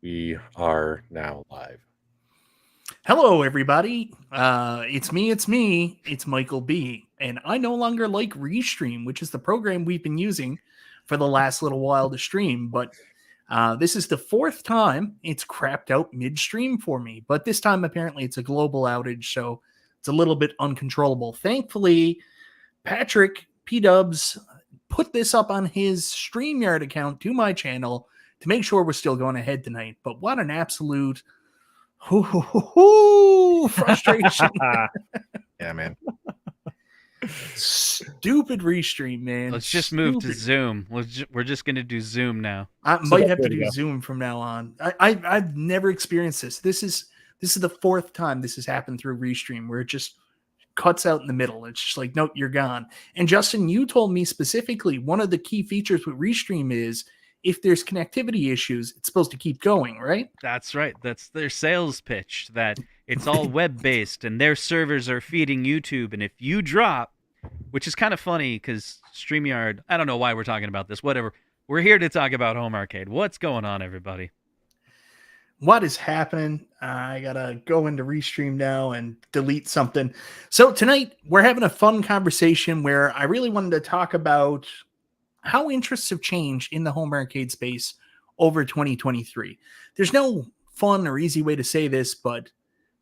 We are now live. Hello, everybody. It's me. It's Michael B. And I no longer like Restream, which is the program we've been using for the last little while to stream. But this is the fourth time it's crapped out midstream for me. But this time, apparently, it's a global outage, so it's a little bit uncontrollable. Thankfully, Patrick P-Dubs put this up on his StreamYard account to my channel to make sure we're still going ahead tonight. But what an absolute frustration. Yeah, man. Stupid Restream, man. Let's just move to Zoom. We're just going to do Zoom now. I might have to do Zoom from now on. I've never experienced this. This is the fourth time this has happened through Restream, where it just cuts out in the middle. It's just like, nope, you're gone. And Justin, you told me specifically one of the key features with Restream is if there's connectivity issues, it's supposed to keep going, right? That's right. That's their sales pitch, that it's all web-based and their servers are feeding YouTube. And if you drop, which is kind of funny because StreamYard, I don't know why we're talking about this, whatever. We're here to talk about Home Arcade. What's going on, everybody? What is happening? I got to go into Restream now and delete something. So tonight we're having a fun conversation where I really wanted to talk about how interests have changed in the home arcade space over 2023. There's no fun or easy way to say this, but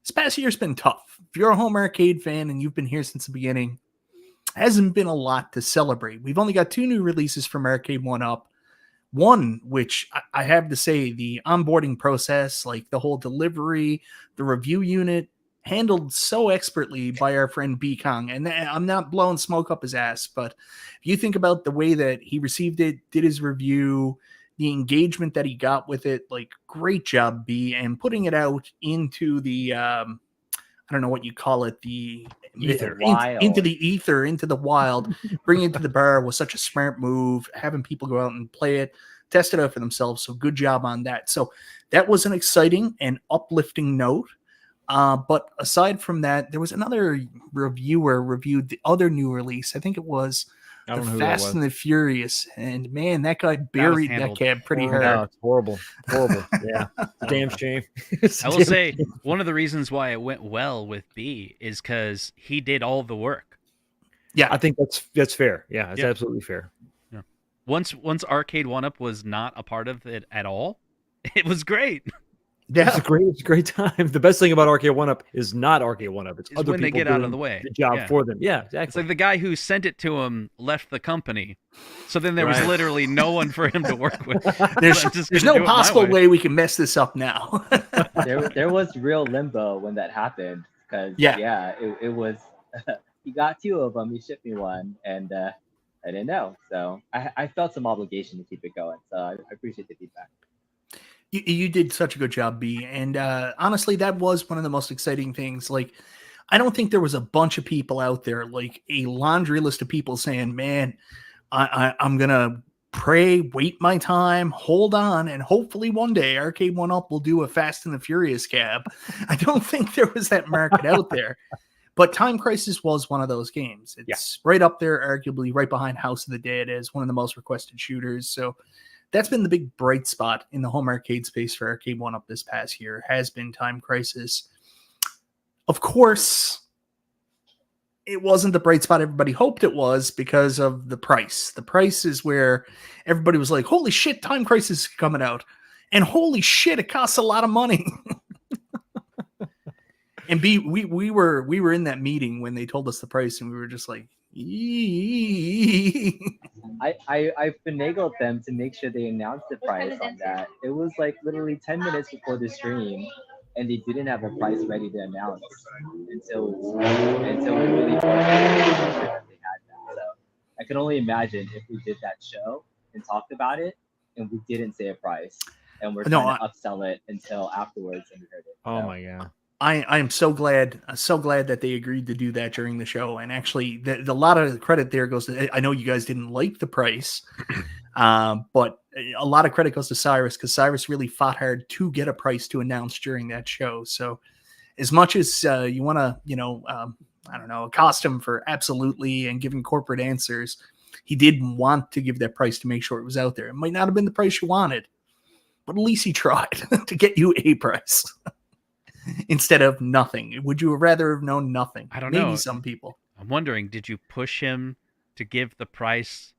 this past year's been tough. If you're a home arcade fan and you've been here since the beginning, hasn't been a lot to celebrate. We've only got 2 new releases from Arcade 1-Up. One, which I have to say, the onboarding process, like the whole delivery, the review unit, handled so expertly by our friend B Kong. And I'm not blowing smoke up his ass, but if you think about the way that he received it, did his review, the engagement that he got with it, like, great job, B, and putting it out into the, I don't know what you call it, the ether, into the ether, into the wild, bringing it to the bar was such a smart move, having people go out and play it, test it out for themselves. So good job on that. So that was an exciting and uplifting note. But aside from that, there was another reviewer reviewed the other new release. I think it was the Fast and the Furious. And man, that guy buried that cab pretty hard. No, it's horrible. Yeah. Damn shame. I will say one of the reasons why it went well with B is because he did all the work. Yeah, I think that's fair. Yeah, it's absolutely fair. Yeah. Once Arcade 1-Up was not a part of it at all, it was great. Yeah, it's a great time. The best thing about Arcade 1-Up is not Arcade 1-Up. It's other when they people get out of the way. The job for them. Yeah, exactly. It's like the guy who sent it to him left the company, so then there was literally no one for him to work with. There's no possible way we can mess this up now. there was real limbo when that happened because it was. He got 2 of them. He shipped me one, and I didn't know, so I felt some obligation to keep it going. So I appreciate the feedback. You did such a good job, B. And honestly, that was one of the most exciting things. Like, I don't think there was a bunch of people out there, like a laundry list of people saying, man, I'm going to pray, wait my time, hold on, and hopefully one day Arcade 1-Up will do a Fast and the Furious cab. I don't think there was that market out there. But Time Crisis was one of those games. It's right up there, arguably right behind House of the Dead as one of the most requested shooters. So that's been the big bright spot in the home arcade space for Arcade 1-Up this past year, has been Time Crisis. Of course, it wasn't the bright spot everybody hoped it was because of the price. The price is where everybody was like, holy shit, Time Crisis is coming out. And holy shit, it costs a lot of money. And B, we were in that meeting when they told us the price, and we were just like, I finagled them to make sure they announced the price on that. It was like literally 10 minutes before the stream, and they didn't have a price ready to announce until we really forced them to make sure that they had that. So I can only imagine if we did that show and talked about it, and we didn't say a price, and we're trying to upsell it until afterwards, and we heard it. Oh my god. I am so glad that they agreed to do that during the show. And actually, the lot of credit there goes to, I know you guys didn't like the price, but a lot of credit goes to Cyrus, because Cyrus really fought hard to get a price to announce during that show. So as much as you want to, I don't know, accost him for absolutely and giving corporate answers, he did want to give that price to make sure it was out there. It might not have been the price you wanted, but at least he tried to get you a price instead of nothing. Would you rather have known nothing? I don't Maybe know. some people. I'm wondering, did you push him to give the price?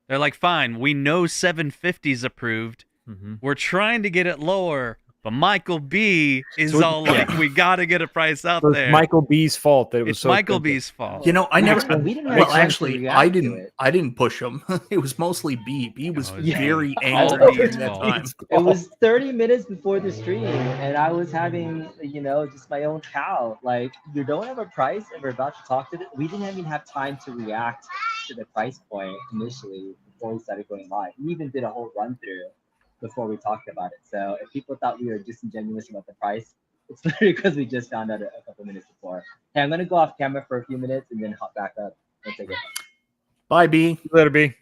They're like, fine, we know 750's approved. Mm-hmm. We're trying to get it lower, but Michael B is So- all like, we got to get a price out So it's there. Michael B's fault that it was It's so Michael expensive. B's fault. You know, I never. We didn't have Well, time to actually, react I to didn't. it. I didn't push him. It was mostly B. B was Oh, it's very all angry B's during that fault. time. It was 30 minutes before the stream, and I was having, just my own cow. Like, you don't have a price, and we're about to talk to them. We didn't even have time to react to the price point initially before we started going live. We even did a whole run through before we talked about it. So if people thought we were disingenuous about the price, it's literally because we just found out a couple minutes before. Hey, I'm gonna go off camera for a few minutes and then hop back up and take it. Bye, B. Let it be.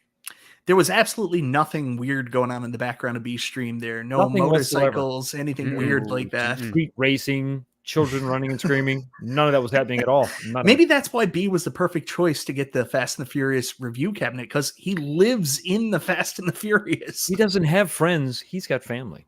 There was absolutely nothing weird going on in the background of B's stream there. No Nothing motorcycles, anything weird like that. Street racing, children running and screaming. None of that was happening at all. None of Maybe it. that's why B was the perfect choice to get the Fast and the Furious review cabinet, because he lives in the Fast and the Furious. He doesn't have friends. He's got family.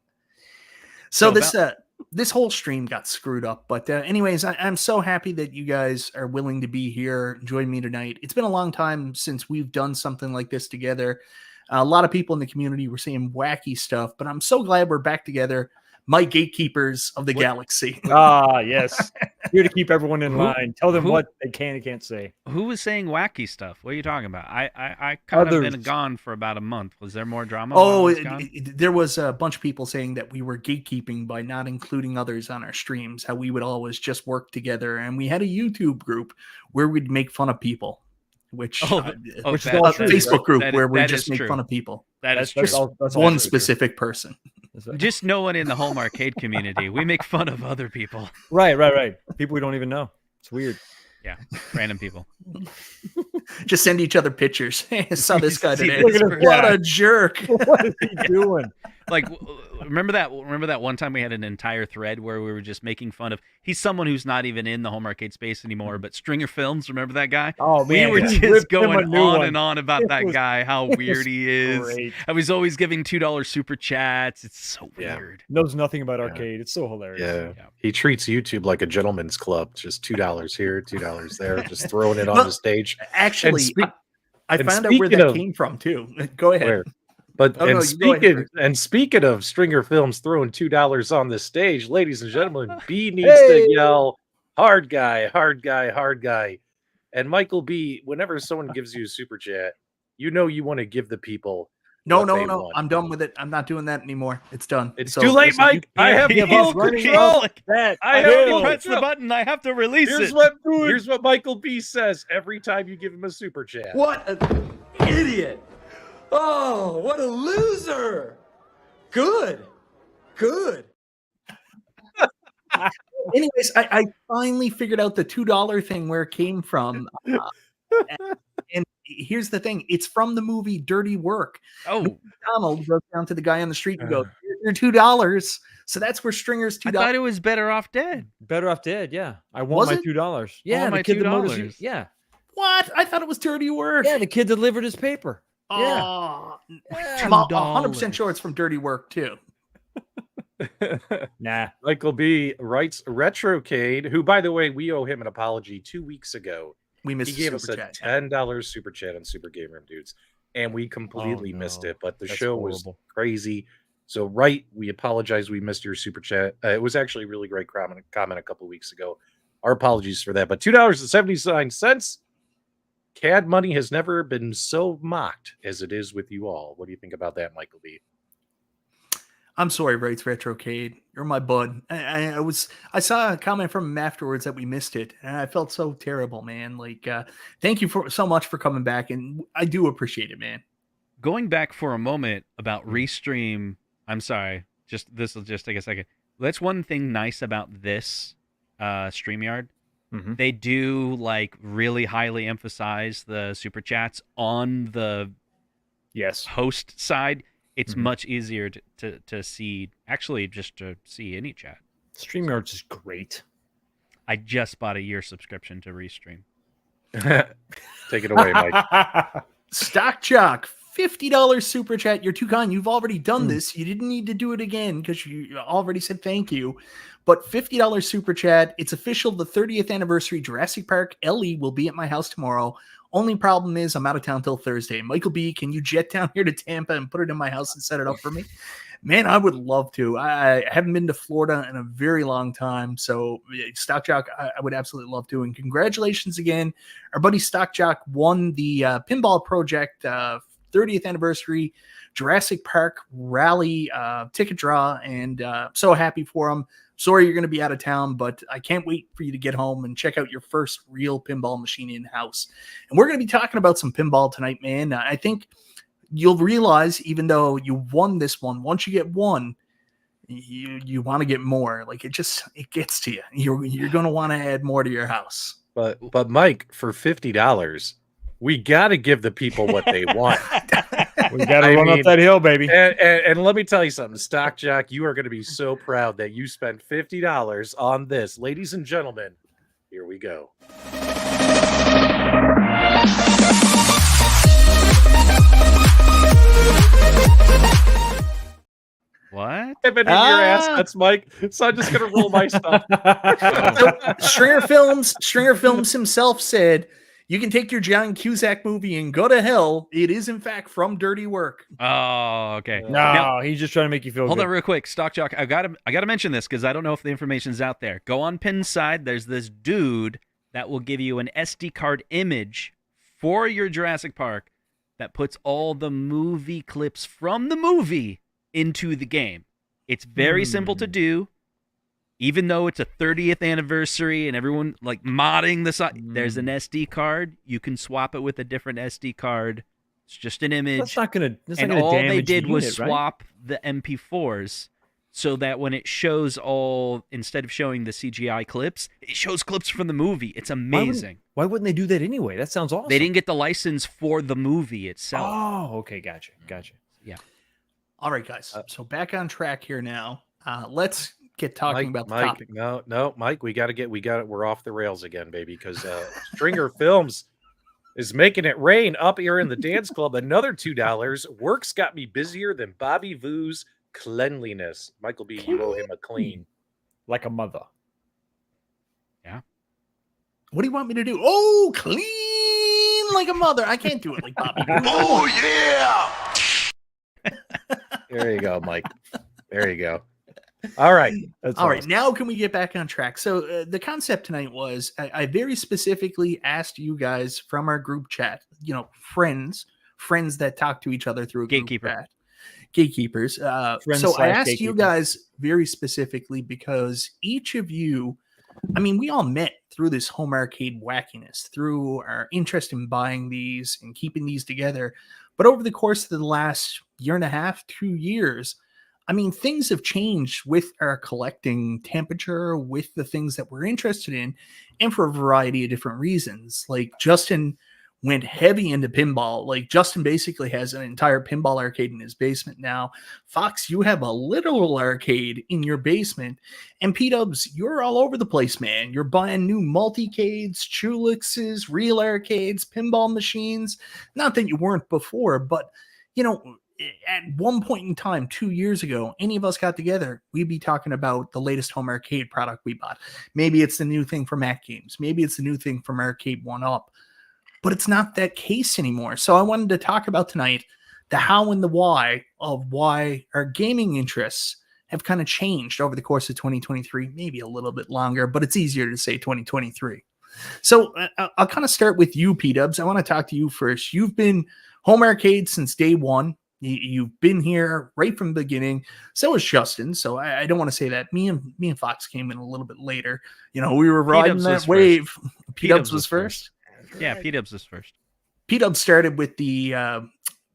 So So this whole stream got screwed up. But anyways, I'm so happy that you guys are willing to be here, join me tonight. It's been a long time since we've done something like this together. A lot of people in the community were saying wacky stuff, but I'm so glad we're back together. My gatekeepers of the galaxy. Ah, yes. Here to keep everyone in Who- line. Tell them who- what they can and can't say. Who was saying wacky stuff? What are you talking about? I kind of been Others. gone for about a month. Was there more drama? while I Oh, was gone? there was a bunch of people saying that we were gatekeeping by not including others on our streams, how we would always just work together. And we had a YouTube group where we'd make fun of people, which, Oh, which is that- all a true, Facebook group that is- where we that just is make true. fun of people. That is That's true. all- that's all One true. specific person. Just no one in the home arcade community. We make fun of other people. Right. People we don't even know. It's weird. Yeah, random people. Just send each other pictures. Hey, I saw this guy See today. this person. What a jerk. What is he doing? Like, remember that one time we had an entire thread where we were just making fun of. He's someone who's not even in the home arcade space anymore. But Stringer Films, remember that guy? Oh, We man. were he just ripped him a going new on one. and on about It that was- guy, how it weird was he is. great. I was always giving $2 super chats. It's so Yeah. weird. Knows nothing about Yeah. arcade. It's so hilarious. Yeah. Yeah. He treats YouTube like a gentleman's club. Just $2 here, $2 there, just throwing it on Well, the stage. Actually, speak- I and found out where speaking that of- came from, too. Go ahead. Where? But Oh, no, you go ahead speaking of Stringer Films throwing $2 on the stage, ladies and gentlemen, B needs Hey! to yell hard guy, hard guy, hard guy. And Michael B, whenever someone gives you a super chat, you know you want to give the people. No, what no, they no. want. I'm done with it. I'm not doing that anymore. It's done. It's So, too late, listen, Mike. I have Give full us running control. That I I have already full pressed the control. button. I have to release Here's it. what Michael B says every time you give him a super chat. What an idiot! Oh, what a loser! Good. anyways, I finally figured out the $2 thing where it came from. And here's the thing, it's from the movie Dirty Work. Oh, Donald goes down to the guy on the street and goes, "Here's your $2." So that's where Stringer's I $2. thought it was Better Off Dead. Better off dead. Yeah. I Was want my it? $2. Yeah. my the kid that motors $2. you- Yeah. What? I thought it was Dirty Work. Yeah. The kid delivered his paper. Yeah. Oh, Yeah. I'm 100% sure it's from Dirty Work too. Nah. Michael B writes Retrocade, who, by the way, we owe him an apology 2 weeks ago. We missed He gave the us super a chat. $10 super chat on Super Game Room Dudes, and we completely missed no. it. But the That's show was horrible. crazy. So, we apologize. We missed your super chat. It was actually a really great comment a couple weeks ago. Our apologies for that. But $2.79. CAD money has never been so mocked as it is with you all. What do you think about that, Michael B? I'm sorry, Wrights Retrocade. You're my bud. I saw a comment from him afterwards that we missed it, and I felt so terrible, man. Like, thank you so much for coming back, and I do appreciate it, man. Going back for a moment about Restream. I'm sorry. This will just take a second. That's one thing nice about this StreamYard. Mhm. They do like really highly emphasize the super chats on the Yes. host side. It's Mhm. much easier to see, actually just to see any chat. StreamYard's is great. I just bought a year subscription to Restream. Take it away, Mike. Stock Jock $50 super chat. You're too kind. You've already done this. You didn't need to do it again because you already said thank you. But $50 super chat. It's official. The 30th anniversary Jurassic Park LE will be at my house tomorrow. Only problem is I'm out of town till Thursday. Michael B, can you jet down here to Tampa and put it in my house and set it up for me? Man, I would love to. I haven't been to Florida in a very long time. So Stock Jock, I would absolutely love to. And congratulations again. Our buddy Stock Jock won the Pinball Project 30th anniversary Jurassic Park rally ticket draw. And so happy for him. Sorry you're going to be out of town, but I can't wait for you to get home and check out your first real pinball machine in-house. And we're going to be talking about some pinball tonight, man. I think you'll realize, even though you won this one, once you get one, you want to get more. Like it gets to you. You're going to want to add more to your house. But Mike, for $50, we got to give the people what they want. We got to run up that hill, baby. And let me tell you something, Stock Jock, you are going to be so proud that you spent $50 on this. Ladies and gentlemen, here we go. What? I've been in your ass. That's Mike. So I'm just going to roll my stuff. So, Stringer Films himself said, you can take your John Cusack movie and go to hell. It is, in fact, from Dirty Work. Oh, okay. No, Now, he's just trying to make you feel hold good. on real quick. Stock Jock, I gotta mention this because I don't know if the information's out there. Go on Pin's side. There's this dude that will give you an SD card image for your Jurassic Park that puts all the movie clips from the movie into the game. It's very simple to do. Even though it's a 30th anniversary and everyone like modding the site, there's an SD card. You can swap it with a different SD card. It's just an image. That's not gonna. And all they did was swap the MP4s so that when it shows instead of showing the CGI clips, it shows clips from the movie. It's amazing. Why wouldn't they do that anyway? That sounds awesome. They didn't get the license for the movie itself. Oh, okay, gotcha. Yeah. All right, guys. So back on track here now. Let's get talking about the topic. No, Mike, we're off the rails again, baby, because Stringer Films is making it rain up here in the dance club. Another $2. Work's got me busier than Bobby Vu's cleanliness. Michael B, you owe him a clean. Like a mother. Yeah. What do you want me to do? Oh, clean like a mother. I can't do it like Bobby. Oh, yeah! There you go, Mike. There you go. All right. All right. Now can we get back on track? So the concept tonight was I very specifically asked you guys from our group chat, friends that talk to each other through a Gatekeeper. group chat. Gatekeepers. So I asked you guys very specifically because each of you, we all met through this home arcade wackiness, through our interest in buying these and keeping these together. But over the course of the last year and a half, 2 years, things have changed with our collecting temperature, with the things that we're interested in, and for a variety of different reasons. Like Justin went heavy into pinball. Like Justin basically has an entire pinball arcade in his basement now. Fox, you have a literal arcade in your basement. And P-Dubs, you're all over the place, man. You're buying new multicades, Chulixes, real arcades, pinball machines. Not that you weren't before, but, at one point in time, 2 years ago, any of us got together, we'd be talking about the latest home arcade product we bought. Maybe it's the new thing from Mac Games. Maybe it's the new thing from Arcade 1-Up. But it's not that case anymore. So I wanted to talk about tonight the how and the why of why our gaming interests have kind of changed over the course of 2023, maybe a little bit longer, but it's easier to say 2023. So I'll kind of start with you, P-Dubs. I want to talk to you first. You've been home arcade since day one. You've been here right from the beginning. So is Justin. So I don't want to say that. Me and Fox came in a little bit later. We were riding that wave. P-Dubs was first. Yeah, P-Dubs was first. P-Dubs started with the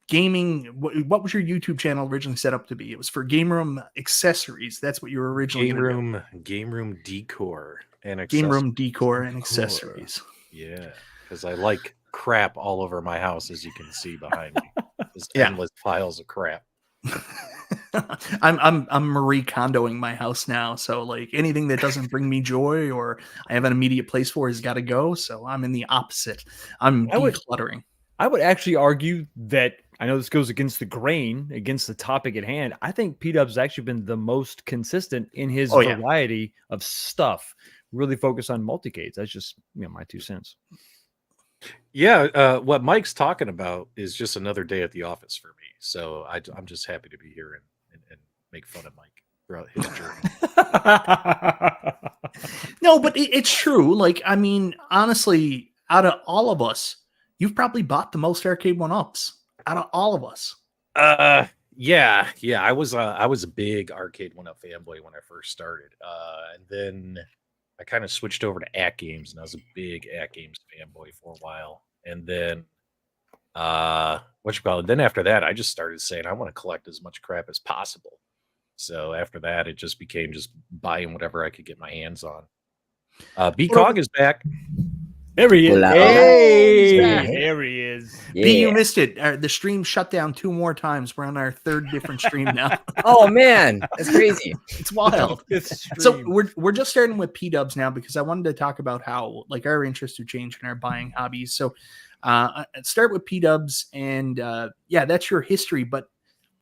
gaming. What was your YouTube channel originally set up to be? It was for game room accessories. That's what you were originally game room decor and accessories. Game room decor and accessories. Yeah, because I like crap all over my house, as you can see behind me. Just endless piles of crap. I'm Marie Kondoing my house now, so like anything that doesn't bring me joy or I have an immediate place for has got to go. So I'm in the opposite. I'm decluttering. I would actually argue that I know this goes against the grain, against the topic at hand. I think P-Dub's actually been the most consistent in his yeah. variety of stuff. Really focus on multicades. That's just my 2 cents. Yeah, what Mike's talking about is just another day at the office for me. So I'm just happy to be here and make fun of Mike throughout his journey. No, but it's true. Like, I mean, honestly, out of all of us, you've probably bought the most arcade 1-ups out of all of us. Yeah. I was a big arcade 1-up fanboy when I first started. And then I kind of switched over to At Games, and I was a big At Games fanboy for a while. And then then after that, I just started saying I want to collect as much crap as possible. So after that, it just became just buying whatever I could get my hands on. B-Kong is back. There he is. Hola. Hey, Yeah. there he is. B, you missed it. The stream shut down 2 more times. We're on our 3rd different stream now. Oh man, that's crazy. It's wild. So we're just starting with P-Dubs now because I wanted to talk about how like our interests have changed in our buying hobbies. So start with P-Dubs, and that's your history. But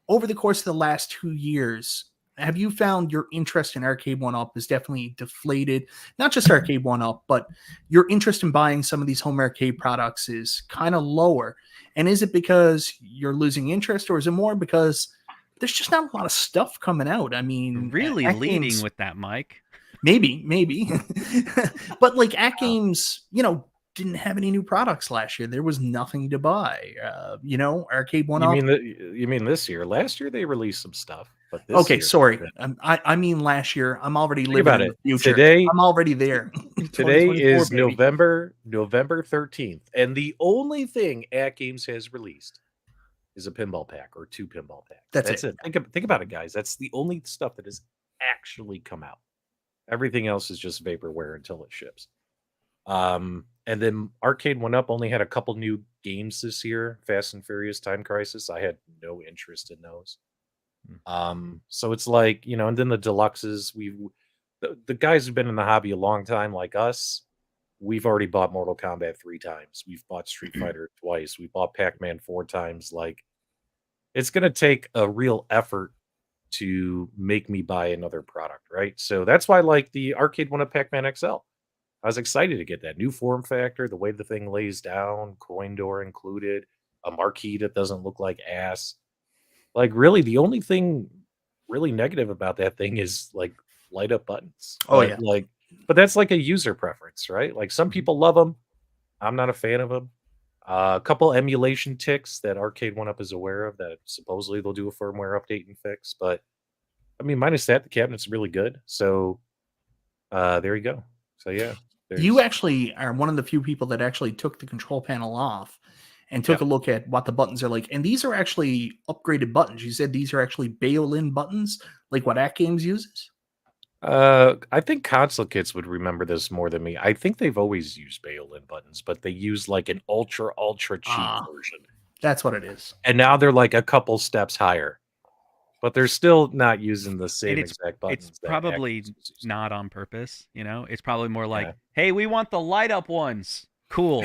over the course of the last 2 years, have you found your interest in arcade 1-up is definitely deflated? Not just arcade 1-up, but your interest in buying some of these home arcade products is kind of lower. And is it because you're losing interest, or is it more because there's just not a lot of stuff coming out? I mean, Really At leading Games, with that, Mike. maybe. But like At Games, didn't have any new products last year. There was nothing to buy. Arcade 1-up. You mean this year? Last year they released some stuff. But this year, sorry. I mean last year. I'm already living about in it. the future. Today- I'm already there. Today 2024, is baby. November 13th, and the only thing At Games has released is a pinball pack or 2 pinball packs. That's it. Think about it, guys. That's the only stuff that has actually come out. Everything else is just vaporware until it ships. And then Arcade 1-Up only had a couple new games this year. Fast and Furious, Time Crisis. I had no interest in those. So it's like, and then the deluxes. The guys who've been in the hobby a long time, like us, we've already bought Mortal Kombat 3 times. We've bought Street Fighter twice. We bought Pac-Man 4 times. Like, it's going to take a real effort to make me buy another product, right? So that's why, like, the Arcade 1-Up Pac-Man XL. I was excited to get that new form factor, the way the thing lays down, coin door included, a marquee that doesn't look like ass. Like, really, the only thing really negative about that thing is like light up buttons. But that's like a user preference, right? Like, some people love them. I'm not a fan of them. A couple emulation ticks that Arcade 1-Up is aware of that supposedly they'll do a firmware update and fix. But I mean, minus that, the cabinet's really good. So there you go. So yeah. You actually are one of the few people that actually took the control panel off and took a look at what the buttons are like. And these are actually upgraded buttons. You said these are actually bail-in buttons, like what At Games uses? I think console kits would remember this more than me. I think they've always used bail-in buttons, but they use like an ultra cheap version. That's what it is. And now they're like a couple steps higher. But they're still not using the same exact buttons. It's probably not on purpose, It's probably more like, hey, we want the light up ones. Cool.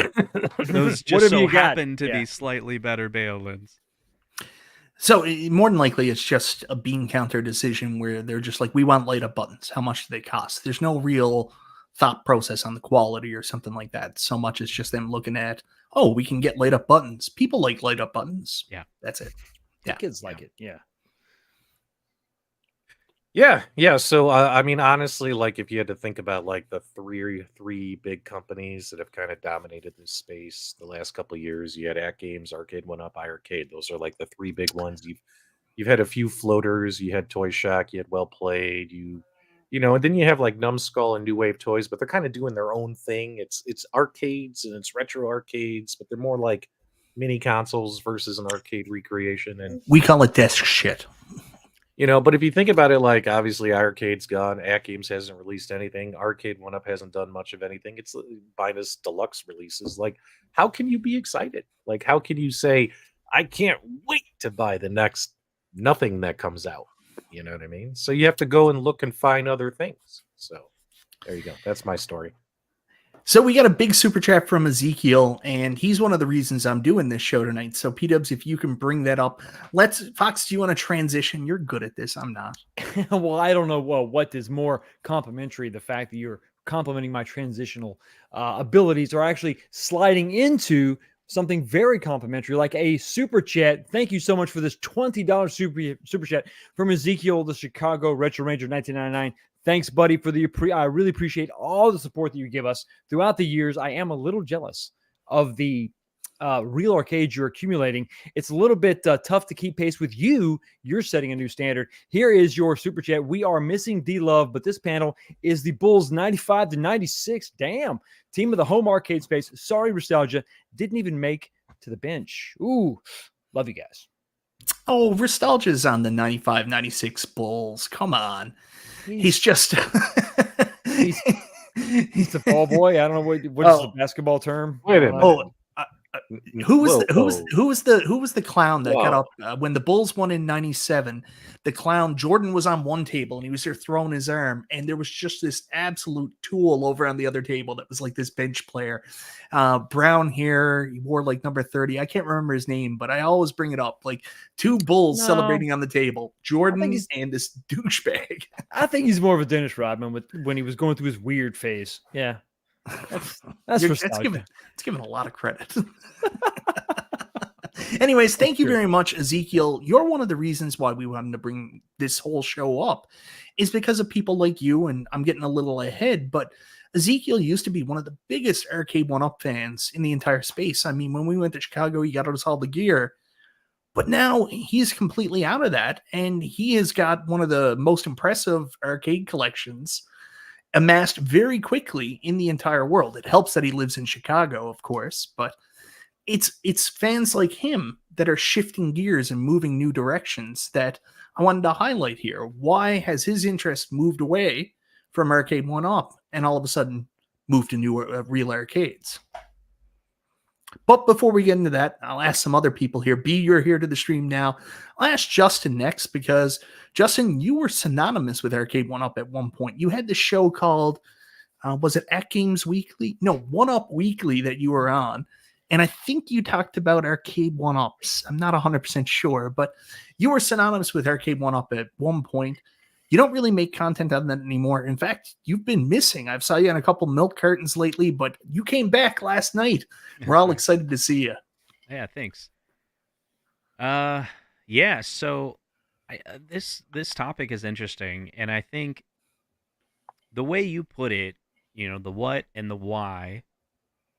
Those just so happen to be slightly better bail-ins. So more than likely, it's just a bean counter decision where they're just like, we want light up buttons. How much do they cost? There's no real thought process on the quality or something like that. So much as just them looking at, we can get light up buttons. People like light up buttons. Yeah. That's it. The kids like it. Yeah. Yeah. So I mean, honestly, like, if you had to think about like the three big companies that have kind of dominated this space the last couple of years, you had At Games, Arcade 1-Up, iArcade. Those are like the 3 big ones. You've had a few floaters. You had Toy Shock. You had Well Played. And then you have like Numbskull and New Wave Toys, but they're kind of doing their own thing. It's arcades and it's retro arcades, but they're more like mini consoles versus an arcade recreation. And we call it desk shit. But if you think about it, like, obviously iArcade's gone, At Games hasn't released anything, Arcade 1-Up hasn't done much of anything. It's minus deluxe releases. Like, how can you be excited? Like, how can you say, I can't wait to buy the next nothing that comes out? You know what I mean? So you have to go and look and find other things. So there you go. That's my story. So we got a big super chat from Ezekiel, and he's one of the reasons I'm doing this show tonight. So P-Dubs, if you can bring that up, Fox, do you want to transition? You're good at this. I'm not. Well, I don't know what is more complimentary, the fact that you're complimenting my transitional abilities, or actually sliding into something very complimentary, like a super chat. Thank you so much for this $20 super chat from Ezekiel, the Chicago Retro Ranger 1999. Thanks, buddy, for I really appreciate all the support that you give us throughout the years. I am a little jealous of the real arcades you're accumulating. It's a little bit tough to keep pace with you. You're setting a new standard. Here is your super chat. We are missing D-Love, but this panel is the Bulls 95 to 96. Damn. Team of the home arcade space. Sorry, Nostalgia. Didn't even make to the bench. Ooh, love you guys. Oh, Nostalgia's on the 95-96 Bulls. Come on. He's just he's a ball boy. I don't know what is the basketball term. Wait a minute. Who was the clown that got up when the Bulls won in 97? The clown Jordan was on one table and he was there throwing his arm, and there was just this absolute tool over on the other table that was like this bench player, brown hair. He wore like number 30. I can't remember his name, but I always bring it up. Like two Bulls celebrating on the table, Jordan and this douchebag. I think he's more of a Dennis Rodman when he was going through his weird phase. Yeah. That's giving a lot of credit. Anyways, thank you very much, Ezekiel. You're one of the reasons why we wanted to bring this whole show up, is because of people like you. And I'm getting a little ahead, but Ezekiel used to be one of the biggest Arcade 1-Up fans in the entire space. I mean, when we went to Chicago, he got us all the gear, but now he's completely out of that, and he has got one of the most impressive arcade collections amassed very quickly in the entire world. It helps that he lives in Chicago, of course, but it's fans like him that are shifting gears and moving new directions that I wanted to highlight here. Why has his interest moved away from Arcade 1-Up and all of a sudden moved to new real arcades? But before we get into that, I'll ask some other people here. B, you're here to the stream now. I'll ask Justin next, because Justin, you were synonymous with Arcade 1-Up at one point. You had this show called, was it At Games Weekly? No, 1-Up Weekly that you were on. And I think you talked about Arcade 1-Ups. I'm not 100% sure, but you were synonymous with Arcade 1-Up at one point. You don't really make content on that anymore. In fact, you've been missing. I've saw you on a couple milk cartons lately, but you came back last night. We're all excited to see you. Yeah, thanks. Yeah, so this topic is interesting, and I think the way you put it, the what and the why,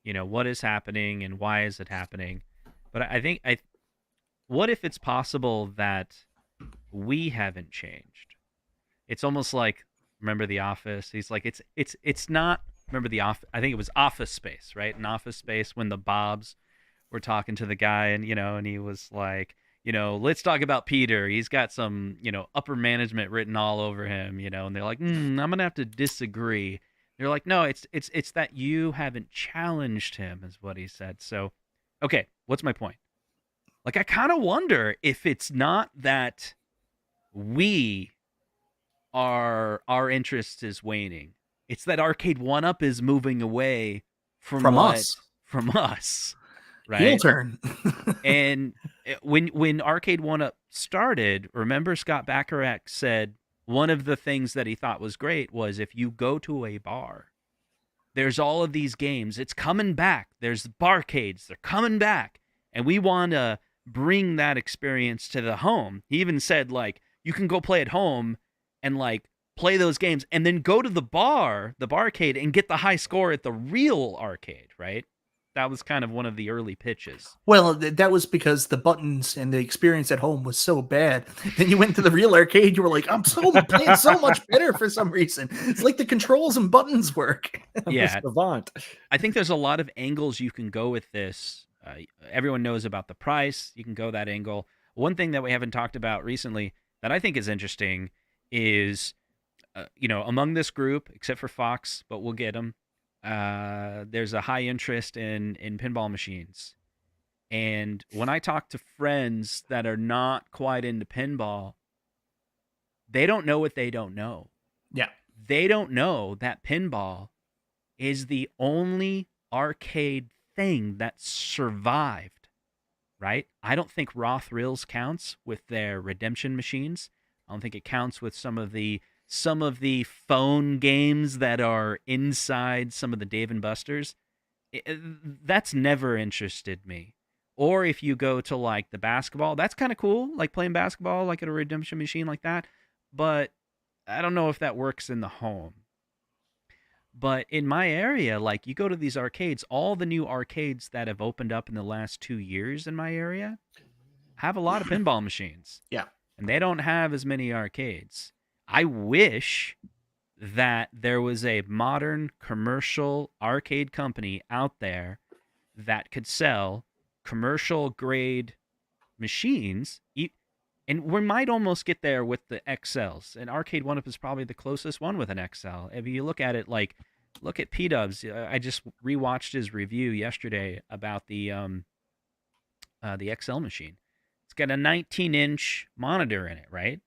what is happening and why is it happening? But I think what if it's possible that we haven't changed? It's almost like, remember The Office? He's like, it's not, remember The Office? I think it was Office Space, right? In Office Space, when the Bobs were talking to the guy, and and he was like, let's talk about Peter. He's got some, upper management written all over him, and they're like, I'm gonna have to disagree. They're like, no, it's that you haven't challenged him, is what he said. So, okay, what's my point? Like, I kind of wonder if it's not that our interest is waning. It's that Arcade 1-Up is moving away from us. Right? Heel turn. And when Arcade 1-Up started, remember Scott Bacharach said one of the things that he thought was great was, if you go to a bar, there's all of these games. It's coming back. There's barcades. They're coming back. And we want to bring that experience to the home. He even said, like, you can go play at home and, like, play those games and then go to the barcade, and get the high score at the real arcade, right? That was kind of one of the early pitches. Well, that was because the buttons and the experience at home was so bad. Then you went to the real arcade, you were like, I'm playing so much better for some reason. It's like the controls and buttons work. Yeah. Savant. I think there's a lot of angles you can go with this. Everyone knows about the price. You can go that angle. One thing that we haven't talked about recently that I think is interesting is, among this group, except for Fox, but we'll get him, there's a high interest in pinball machines. And when I talk to friends that are not quite into pinball, they don't know what they don't know. Yeah. They don't know that pinball is the only arcade thing that survived, right? I don't think Roth Reels counts with their redemption machines. I don't think it counts with some of the phone games that are inside some of the Dave and Buster's. That's never interested me. Or if you go to like the basketball, that's kind of cool, like playing basketball like at a redemption machine like that. But I don't know if that works in the home. But in my area, like you go to these arcades, all the new arcades that have opened up in the last 2 years in my area have a lot of pinball machines. Yeah. And they don't have as many arcades. I wish that there was a modern commercial arcade company out there that could sell commercial grade machines. And we might almost get there with the XLs. And Arcade 1-Up is probably the closest one with an XL. If you look at it, like, look at P-Dubs. I just rewatched his review yesterday about the XL machine. It's got a 19-inch monitor in it, right?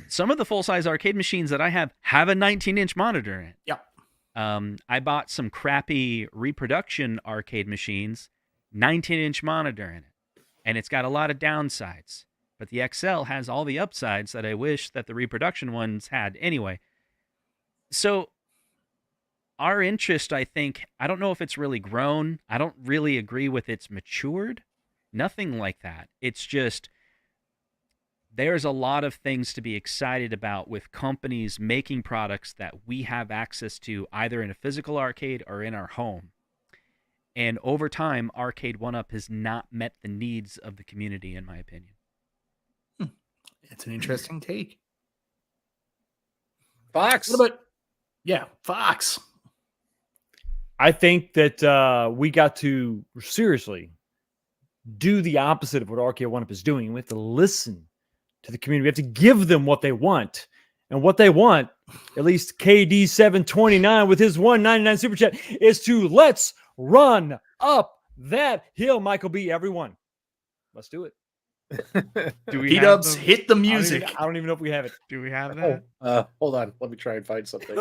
Some of the full-size arcade machines that I have a 19-inch monitor in it. Yep. I bought some crappy reproduction arcade machines, 19-inch monitor in it. And it's got a lot of downsides. But the XL has all the upsides that I wish that the reproduction ones had anyway. So our interest, I think, I don't know if it's really grown. I don't really agree with it's matured. Nothing like that. It's just there's a lot of things to be excited about with companies making products that we have access to either in a physical arcade or in our home. And over time, Arcade 1-Up has not met the needs of the community, in my opinion. It's an interesting take. Fox. What about, yeah, Fox. I think that we got to seriously do the opposite of what Arcade 1-Up is doing. We have to listen to the community. We have to give them what they want. And what they want, at least KD729 with his $1.99 super chat, is to let's run up that hill, Michael B. Everyone, let's do it. Do we P-Dubs, have hit the music. I don't even know if we have it. Do we have that? Hold on. Let me try and find something.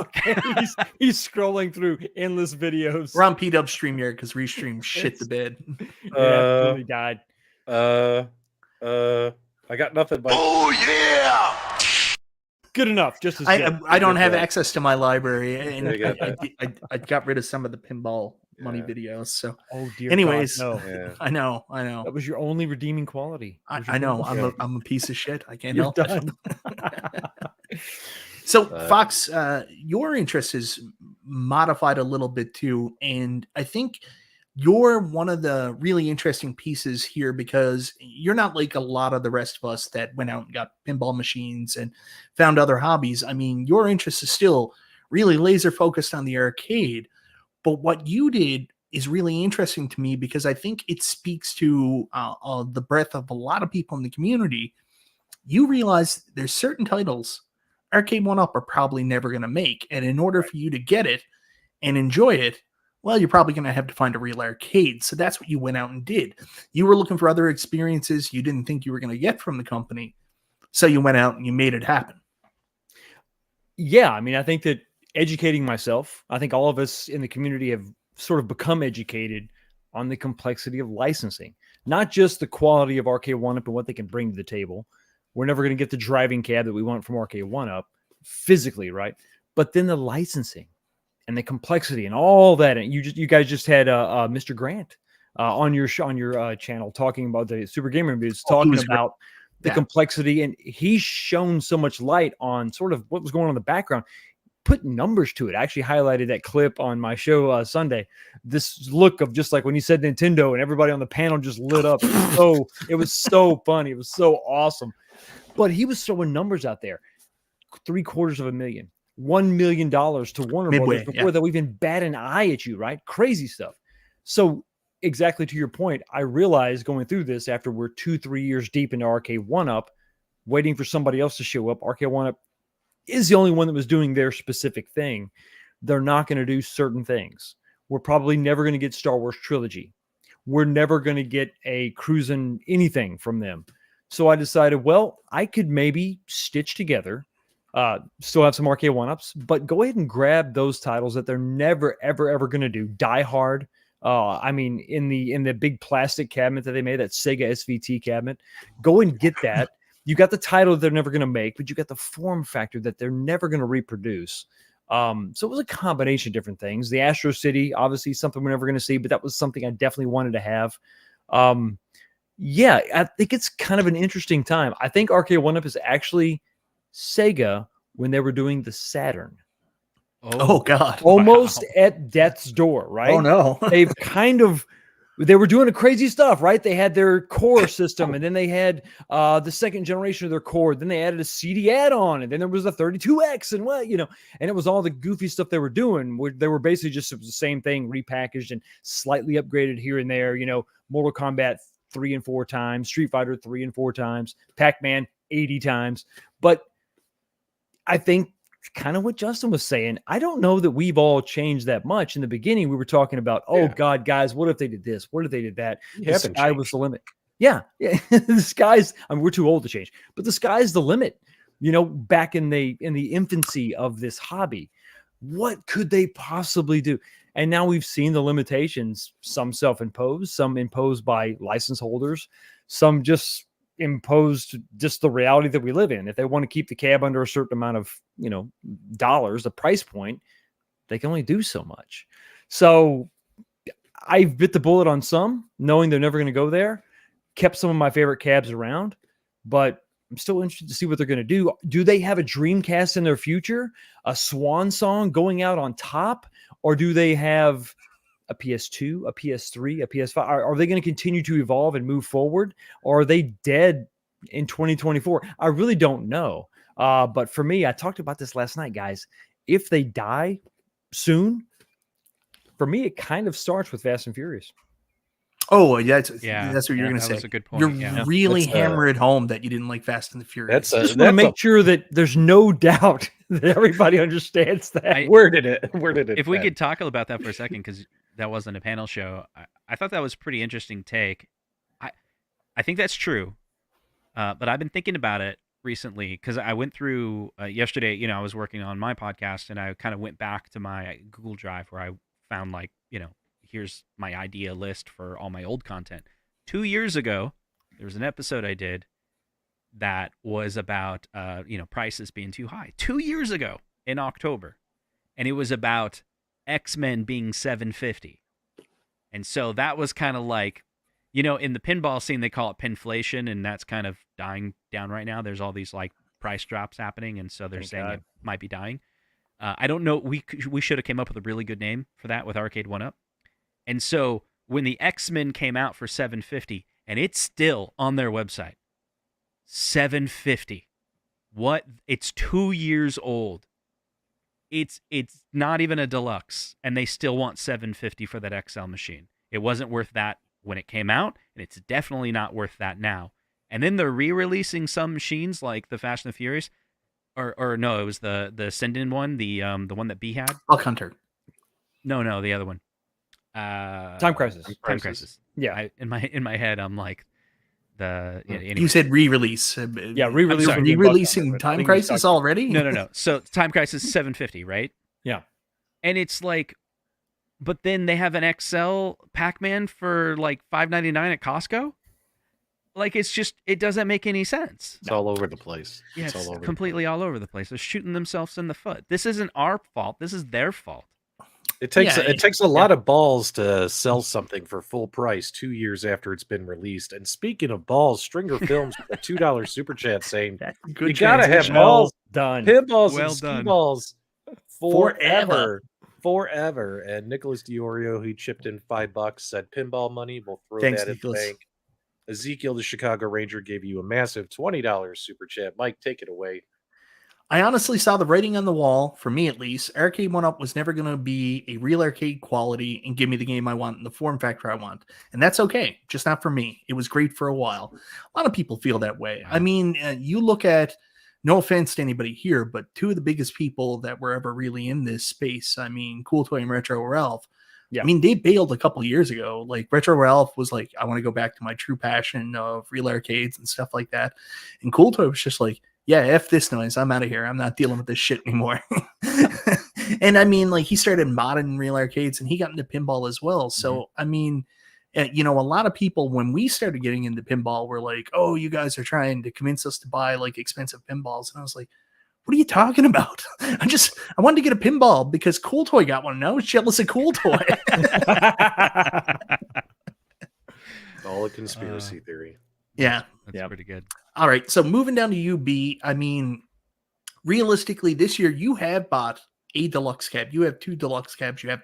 he's scrolling through endless videos. We're on P-Dubs StreamYard because Restream shit the bed. It absolutely died. I got nothing. But Oh, yeah! Good enough. Just as I don't have access to my library, and There you go. I got rid of some of the pinball money videos. So, Oh dear. anyways, God, no. yeah. I know. That was your only redeeming quality. I know. I'm a piece of shit. I can't You're help done. it. So, Fox, your interest is modified a little bit too, and I think you're one of the really interesting pieces here because you're not like a lot of the rest of us that went out and got pinball machines and found other hobbies. I mean, your interest is still really laser focused on the arcade, but what you did is really interesting to me because I think it speaks to the breadth of a lot of people in the community. You realize there's certain titles Arcade 1-Up are probably never going to make, and in order for you to get it and enjoy it, well, you're probably going to have to find a real arcade. So that's what you went out and did. You were looking for other experiences you didn't think you were going to get from the company. So you went out and you made it happen. Yeah, I mean, I think that educating myself, I think all of us in the community have sort of become educated on the complexity of licensing, not just the quality of Arcade 1-Up and what they can bring to the table. We're never going to get the driving cab that we want from Arcade 1-Up physically, right? But then the licensing and the complexity and all that. And you guys just had Mr. Grant on your channel talking about the Super Gamer Reviews, talking about the complexity, and he's shown so much light on sort of what was going on in the background, put numbers to it. I actually highlighted that clip on my show Sunday. This look of just like when he said Nintendo and everybody on the panel just lit up. It was so funny. It was so awesome. But he was throwing numbers out there. $750,000, $1 million to Warner Brothers before they'll even bat an eye at you, right? Crazy stuff. So exactly to your point, I realized going through this after we're 2-3 years deep into Arcade 1-Up, waiting for somebody else to show up. Arcade 1-Up is the only one that was doing their specific thing. They're not going to do certain things. We're probably never going to get Star Wars Trilogy. We're never going to get a cruising anything from them. So I decided, well, I could maybe stitch together Still have some arcade one-ups, but go ahead and grab those titles that they're never, ever, ever going to do. Die Hard. I mean, in the big plastic cabinet that they made, that Sega SVT cabinet, go and get that. You got the title they're never going to make, but you got the form factor that they're never going to reproduce. So it was a combination of different things. The Astro City, obviously something we're never going to see, but that was something I definitely wanted to have. Yeah, I think it's kind of an interesting time. I think Arcade One Up is actually Sega when they were doing the Saturn. Oh God. Almost at death's door, right? Oh no. They were doing crazy stuff, right? They had their core system, and then they had the second generation of their core. Then they added a CD add-on, and then there was a 32X, and and it was all the goofy stuff they were doing. They were basically just the same thing repackaged and slightly upgraded here and there. Mortal Kombat 3 and 4 times, Street Fighter 3 and 4 times, Pac-Man 80 times. But I think kind of what Justin was saying, I don't know that we've all changed that much. In the beginning, we were talking about, God, guys, what if they did this? What if they did that? The sky was the limit. Yeah. The sky's, we're too old to change, but the sky's the limit. Back in the infancy of this hobby, what could they possibly do? And now we've seen the limitations, some self-imposed, some imposed by license holders, some just imposed just the reality that we live in. If they want to keep the cab under a certain amount of, dollars, the price point, they can only do so much. So I bit the bullet on some, knowing they're never going to go there, kept some of my favorite cabs around, but I'm still interested to see what they're going to do. Do they have a Dreamcast in their future, a swan song going out on top, or do they have a PS2, a PS3, a PS5? Are they going to continue to evolve and move forward, or are they dead in 2024? I really don't know. But for me, I talked about this last night, guys. If they die soon, for me, it kind of starts with Fast and Furious. Oh, that's what you're going to say. That's a good point. You're really hammering home that you didn't like Fast and the Furious. I just want to make sure that there's no doubt that everybody understands that. Where did it? If we could talk about that for a second, because that wasn't a panel show, I thought that was a pretty interesting take. I think that's true, but I've been thinking about it recently because I went through yesterday. I was working on my podcast, and I kind of went back to my Google Drive where I found here's my idea list for all my old content. 2 years ago, there was an episode I did that was about, prices being too high. 2 years ago in October. And it was about X-Men being $750. And so that was kind of like, in the pinball scene, they call it pinflation, and that's kind of dying down right now. There's all these price drops happening. And so they're saying it might be dying. I don't know. We should have came up with a really good name for that with Arcade One Up. And so when the X-Men came out for $750, and it's still on their website, $750. What? It's 2 years old. It's not even a deluxe, and they still want $750 for that XL machine. It wasn't worth that when it came out, and it's definitely not worth that now. And then they're re-releasing some machines like the Fast and the Furious, or no, it was the Send-In one, the one that B had. Buck Hunter. No, the other one. Time Crisis. Time Crisis. Yeah. In my head, I'm like anyway. You said re-release. Yeah, re-release. Re-releasing Time Crisis already? No. So Time Crisis is $750, right? Yeah. And it's like, but then they have an XL Pac-Man for $5.99 at Costco. It doesn't make any sense. It's all over the place. Yeah, it's all over completely all over the place. They're shooting themselves in the foot. This isn't our fault. This is their fault. It takes a lot of balls to sell something for full price 2 years after it's been released. And speaking of balls, Stringer Films with a $2 super chat saying you gotta have balls done, pinballs well and ski done. Balls forever. And Nicholas Diorio, he chipped in $5, said pinball money. We'll throw Thanks, that Nicholas. in the bank. Ezekiel, the Chicago Ranger, gave you a massive $20 super chat. Mike, take it away. I honestly saw the writing on the wall, for me at least. Arcade One Up was never going to be a real arcade quality and give me the game I want and the form factor I want. And that's okay, just not for me. It was great for a while. A lot of people feel that way. I mean, you look at, no offense to anybody here, but two of the biggest people that were ever really in this space, I mean, Cool Toy and Retro Ralph. Yeah. I mean, they bailed a couple of years ago. Retro Ralph was like, I want to go back to my true passion of real arcades and stuff like that. And Cool Toy was just like, yeah, F this noise. I'm out of here. I'm not dealing with this shit anymore. And I mean, like, he started modding real arcades and he got into pinball as well. So, I mean, you know, a lot of people, when we started getting into pinball, were like, oh, you guys are trying to convince us to buy like expensive pinballs. And I was like, what are you talking about? I wanted to get a pinball because Cool Toy got one. Now I was jealous of Cool Toy. All a conspiracy theory. Yeah. That's pretty good. All right. So moving down to you, B, I mean, realistically, this year you have bought a deluxe cab. You have 2 deluxe cabs. You have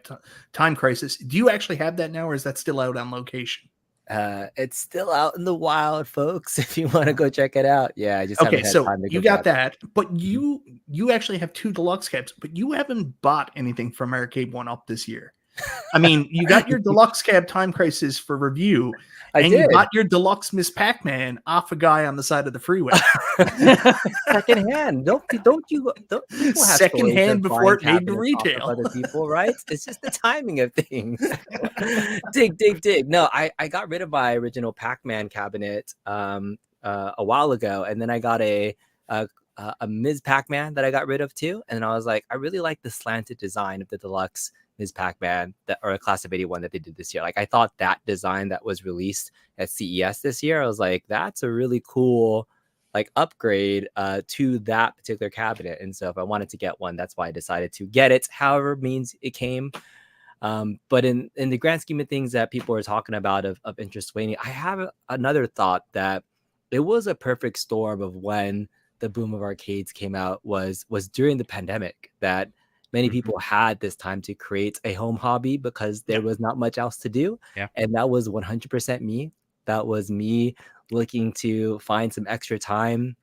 Time Crisis. Do you actually have that now, or is that still out on location? It's still out in the wild, folks. If you want to go check it out, yeah. I just Okay, haven't had so time to you go got grab it. that, but you actually have 2 deluxe cabs, but you haven't bought anything from Arcade 1-Up this year. I mean, you got your deluxe cab Time Crisis for review, and you got your deluxe Miss Pac-Man off a guy on the side of the freeway. Secondhand. Don't people have Secondhand stories of before buying it made to cabinets off of retail. other people, right? It's just the timing of things. dig. No, I got rid of my original Pac-Man cabinet a while ago, and then I got a Ms. Pac-Man that I got rid of too. And I was like, I really like the slanted design of the deluxe Ms. Pac-Man or a Class of 81 that they did this year. Like, I thought that design that was released at CES this year, I was like, that's a really cool like upgrade to that particular cabinet. And so if I wanted to get one, that's why I decided to get it. However means it came. But in the grand scheme of things that people are talking about of interest waning, I have another thought that it was a perfect storm of when the boom of arcades came out was during the pandemic, that many people had this time to create a home hobby because there was not much else to do. Yeah. And that was 100% me. That was me looking to find some extra time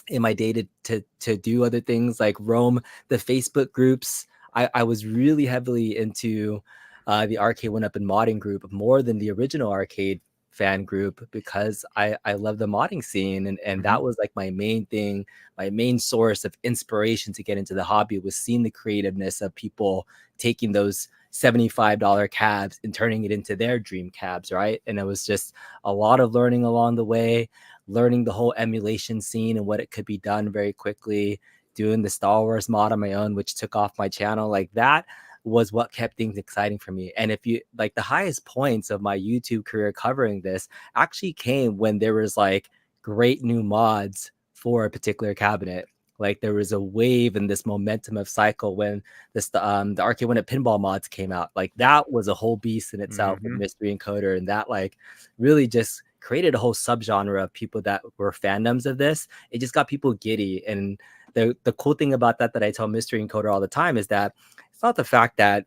in my day to do other things like roam the Facebook groups. I was really heavily into the Arcade 1-Up and modding group more than the original arcade fan group because I love the modding scene, and that was like my main thing. My main source of inspiration to get into the hobby was seeing the creativeness of people taking those $75 cabs and turning it into their dream cabs, right? And it was just a lot of learning along the way, learning the whole emulation scene and what it could be done very quickly, doing the Star Wars mod on my own, which took off my channel. Like, that was what kept things exciting for me. And if you like, the highest points of my YouTube career covering this actually came when there was like great new mods for a particular cabinet. Like, there was a wave and this momentum of cycle when the Arcade 1-Up pinball mods came out. Like, that was a whole beast in itself with Mystery Encoder, and that like really just created a whole subgenre of people that were fandoms of this. It just got people giddy. And the cool thing about that I tell Mystery Encoder all the time is that it's not the fact that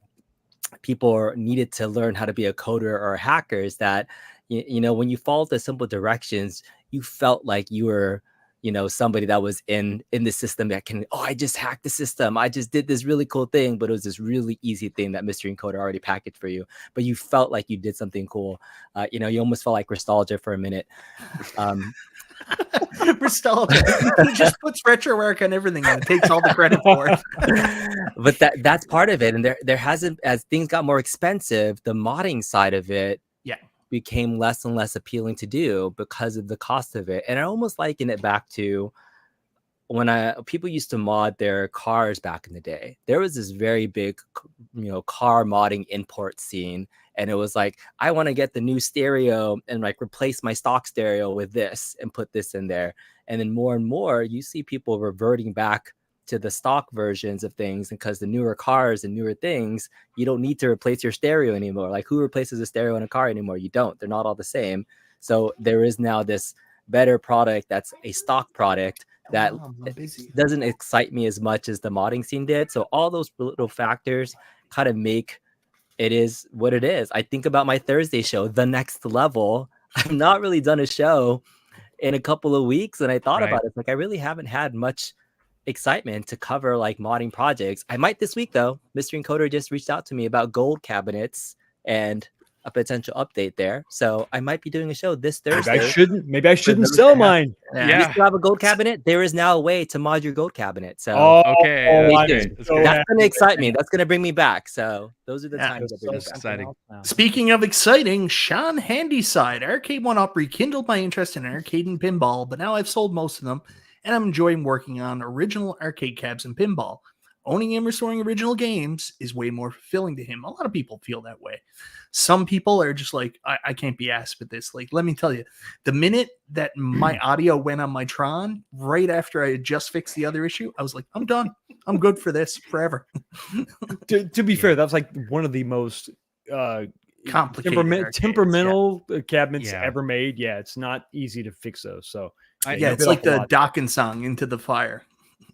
people needed to learn how to be a coder or a hacker, is that you know, when you followed the simple directions, you felt like you were, you know, somebody that was in the system that can, I just hacked the system. I just did this really cool thing, but it was this really easy thing that Mystery Encoder already packaged for you. But you felt like you did something cool. You know, you almost felt like nostalgia for a minute. Nostalgia. He just puts retro work on everything and takes all the credit for it. But that's part of it. And there hasn't, as things got more expensive, the modding side of it became less and less appealing to do because of the cost of it. And I almost liken it back to when people used to mod their cars back in the day. There was this very big, you know, car modding import scene. And it was like, I want to get the new stereo and like replace my stock stereo with this and put this in there. And then more and more, you see people reverting back to the stock versions of things, because the newer cars and newer things, you don't need to replace your stereo anymore. Like, who replaces a stereo in a car anymore? You don't. They're not all the same. So there is now this better product that's a stock product that doesn't excite me as much as the modding scene did. So all those little factors kind of make it is what it is. I think about my Thursday show, The Next Level. I've not really done a show in a couple of weeks, and I thought about it. Like, I really haven't had much excitement to cover like modding projects. I might this week though. Mystery Encoder just reached out to me about gold cabinets and a potential update there, so I might be doing a show this Thursday. Maybe I shouldn't sell mine. You still have a gold cabinet? There is now a way to mod your gold cabinet. So that's going to excite me. That's going to bring me back. So those are the times that bring me back. Exciting. Speaking of exciting, Sean Handyside, Arcade 1-Up rekindled my interest in arcade and pinball, but now I've sold most of them and I'm enjoying working on original arcade cabs and pinball. Owning and restoring original games is way more fulfilling to him. A lot of people feel that way. Some people are just like, I can't be asked with this. Like, let me tell you, the minute that my audio went on my Tron, right after I had just fixed the other issue, I was like, I'm done. I'm good for this forever. To be fair, that's like one of the most Complicated temperamental cabinets Yeah. ever made. Yeah, it's not easy to fix those. So Yeah, it's like the Dokken song Into the Fire.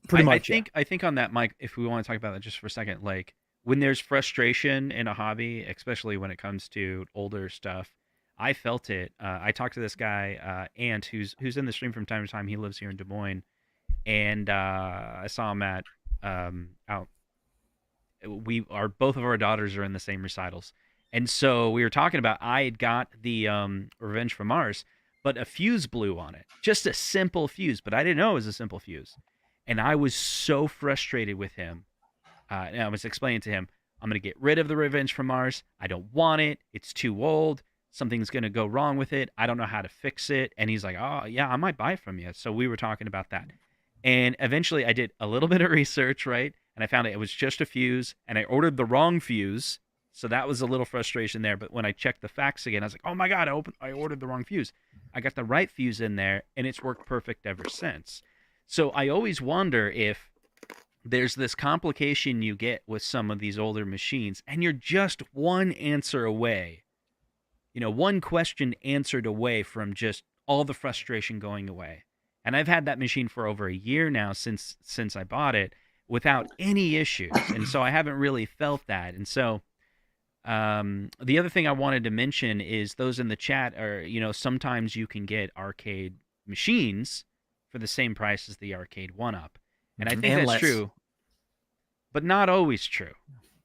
pretty much. I think on that, Mike, if we want to talk about that just for a second, like when there's frustration in a hobby, especially when it comes to older stuff, I felt it. I talked to this guy, Ant, who's in the stream from time to time. He lives here in Des Moines, and I saw him at out. Both of our daughters are in the same recitals, and so we were talking about. I had got the Revenge from Mars, but a fuse blew on it, just a simple fuse, but I didn't know it was a simple fuse. And I was so frustrated with him. And I was explaining to him, I'm going to get rid of the Revenge from Mars. I don't want it. It's too old. Something's going to go wrong with it. I don't know how to fix it. And he's like, oh, yeah, I might buy it from you. So we were talking about that. And eventually I did a little bit of research, right? And I found it was just a fuse. And I ordered the wrong fuse. So that was a little frustration there. But when I checked the facts again, I was like, oh, my God, I ordered the wrong fuse. I got the right fuse in there, and it's worked perfect ever since. So I always wonder if there's this complication you get with some of these older machines, and you're just one answer away, one question answered away from just all the frustration going away. And I've had that machine for over a year now since I bought it without any issues, and so I haven't really felt that. And so the other thing I wanted to mention is those in the chat are, sometimes you can get arcade machines for the same price as the arcade 1-up. And I think that's true, but not always true.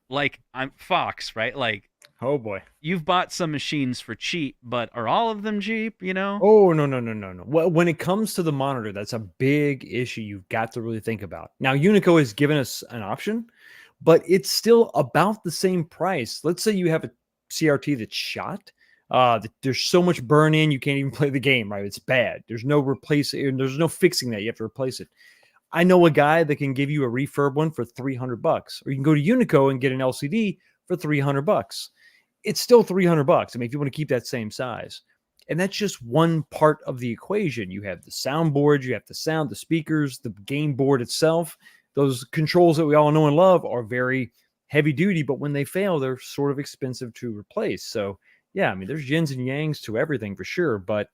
Like, I'm Fox, right? Like, Oh boy. you've bought some machines for cheap, but are all of them cheap, Oh, no. Well, when it comes to the monitor, that's a big issue you've got to really think about. Now, Unico has given us an option, but it's still about the same price. Let's say you have a CRT that's shot. There's so much burn in, you can't even play the game, right? It's bad. There's no there's no fixing that. You have to replace it. I know a guy that can give you a refurb one for $300, or you can go to Unico and get an LCD for $300. It's still $300. I mean, if you want to keep that same size. And that's just one part of the equation. You have the soundboard, you have the sound, the speakers, the game board itself. Those controls that we all know and love are very heavy duty, but when they fail, they're sort of expensive to replace. So yeah, I mean, there's yins and yangs to everything for sure, but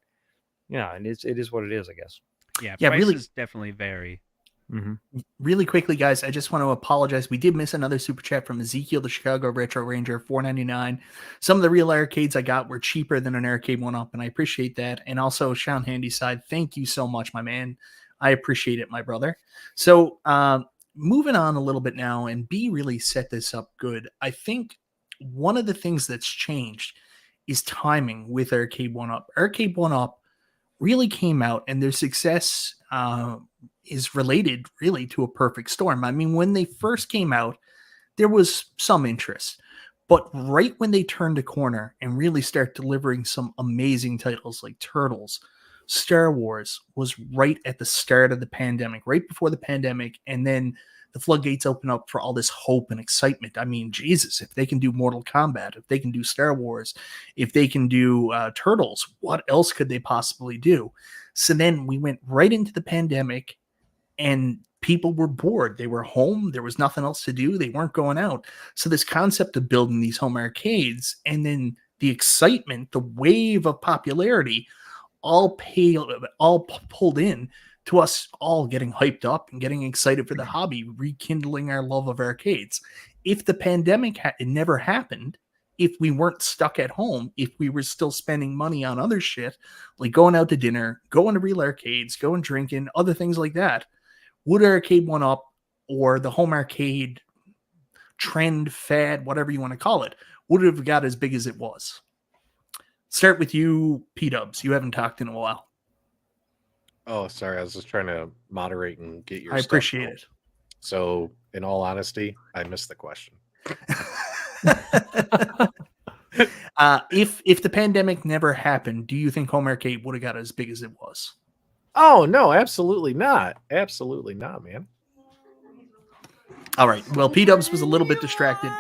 yeah, and it is what it is, I guess. Yeah, really prices definitely vary. Really quickly, guys, I just want to apologize. We did miss another super chat from Ezekiel, the Chicago Retro Ranger, $4.99. Some of the real arcades I got were cheaper than an arcade 1-up, and I appreciate that. And also, Sean Handyside, thank you so much, my man. I appreciate it, my brother. So, moving on a little bit now, and B really set this up good. I think one of the things that's changed is timing with Arcade 1-up. Arcade 1-up really came out, and their success is related really to a perfect storm. I mean, when they first came out, there was some interest, but right when they turned a corner and really start delivering some amazing titles like Turtles, Star Wars was right at the start of the pandemic, right before the pandemic, and then the floodgates open up for all this hope and excitement. I mean, Jesus, if they can do Mortal Kombat, if they can do Star Wars, if they can do Turtles, what else could they possibly do? So then we went right into the pandemic, and people were bored. They were home. There was nothing else to do. They weren't going out. So this concept of building these home arcades, and then the excitement, the wave of popularity, all pulled in to us all getting hyped up and getting excited for the hobby, rekindling our love of arcades. If the pandemic had never happened, if we weren't stuck at home, if we were still spending money on other shit, like going out to dinner, going to real arcades, going drinking, other things like that, would Arcade 1-up or the home arcade trend, fad, whatever you want to call it, would have got as big as it was? Start with you, P-Dubs. You haven't talked in a while. Oh, sorry. I was just trying to moderate and get your I appreciate it. So, in all honesty, I missed the question. If the pandemic never happened, do you think home arcade would have got as big as it was? Oh no, absolutely not. Absolutely not, man. All right. Well, P Dubs was a little bit distracted.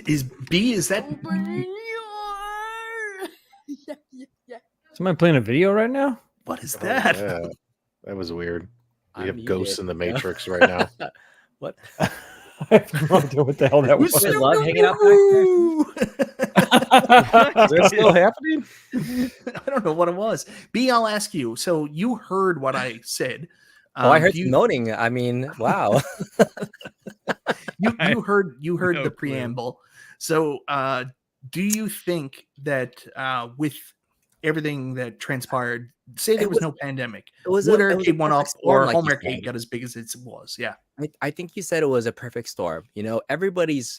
Is that Somebody playing a video right now? what is Oh, that? yeah. That was weird. We I'm have ghosts in the muted, Matrix right now. What? I have no idea what the hell that was. I love hanging out back Is that still happening? I don't know what it was. B, I'll ask you. So you heard what I said. Oh, I heard you, you moaning. I mean, wow. you heard No the clue. preamble. So do you think that with everything that transpired, say there It was was- no pandemic, It was would a Arcade One Up perfect storm, or like Home you Arcade said. got as big as it was? Yeah. I think you said it was a perfect storm. You know,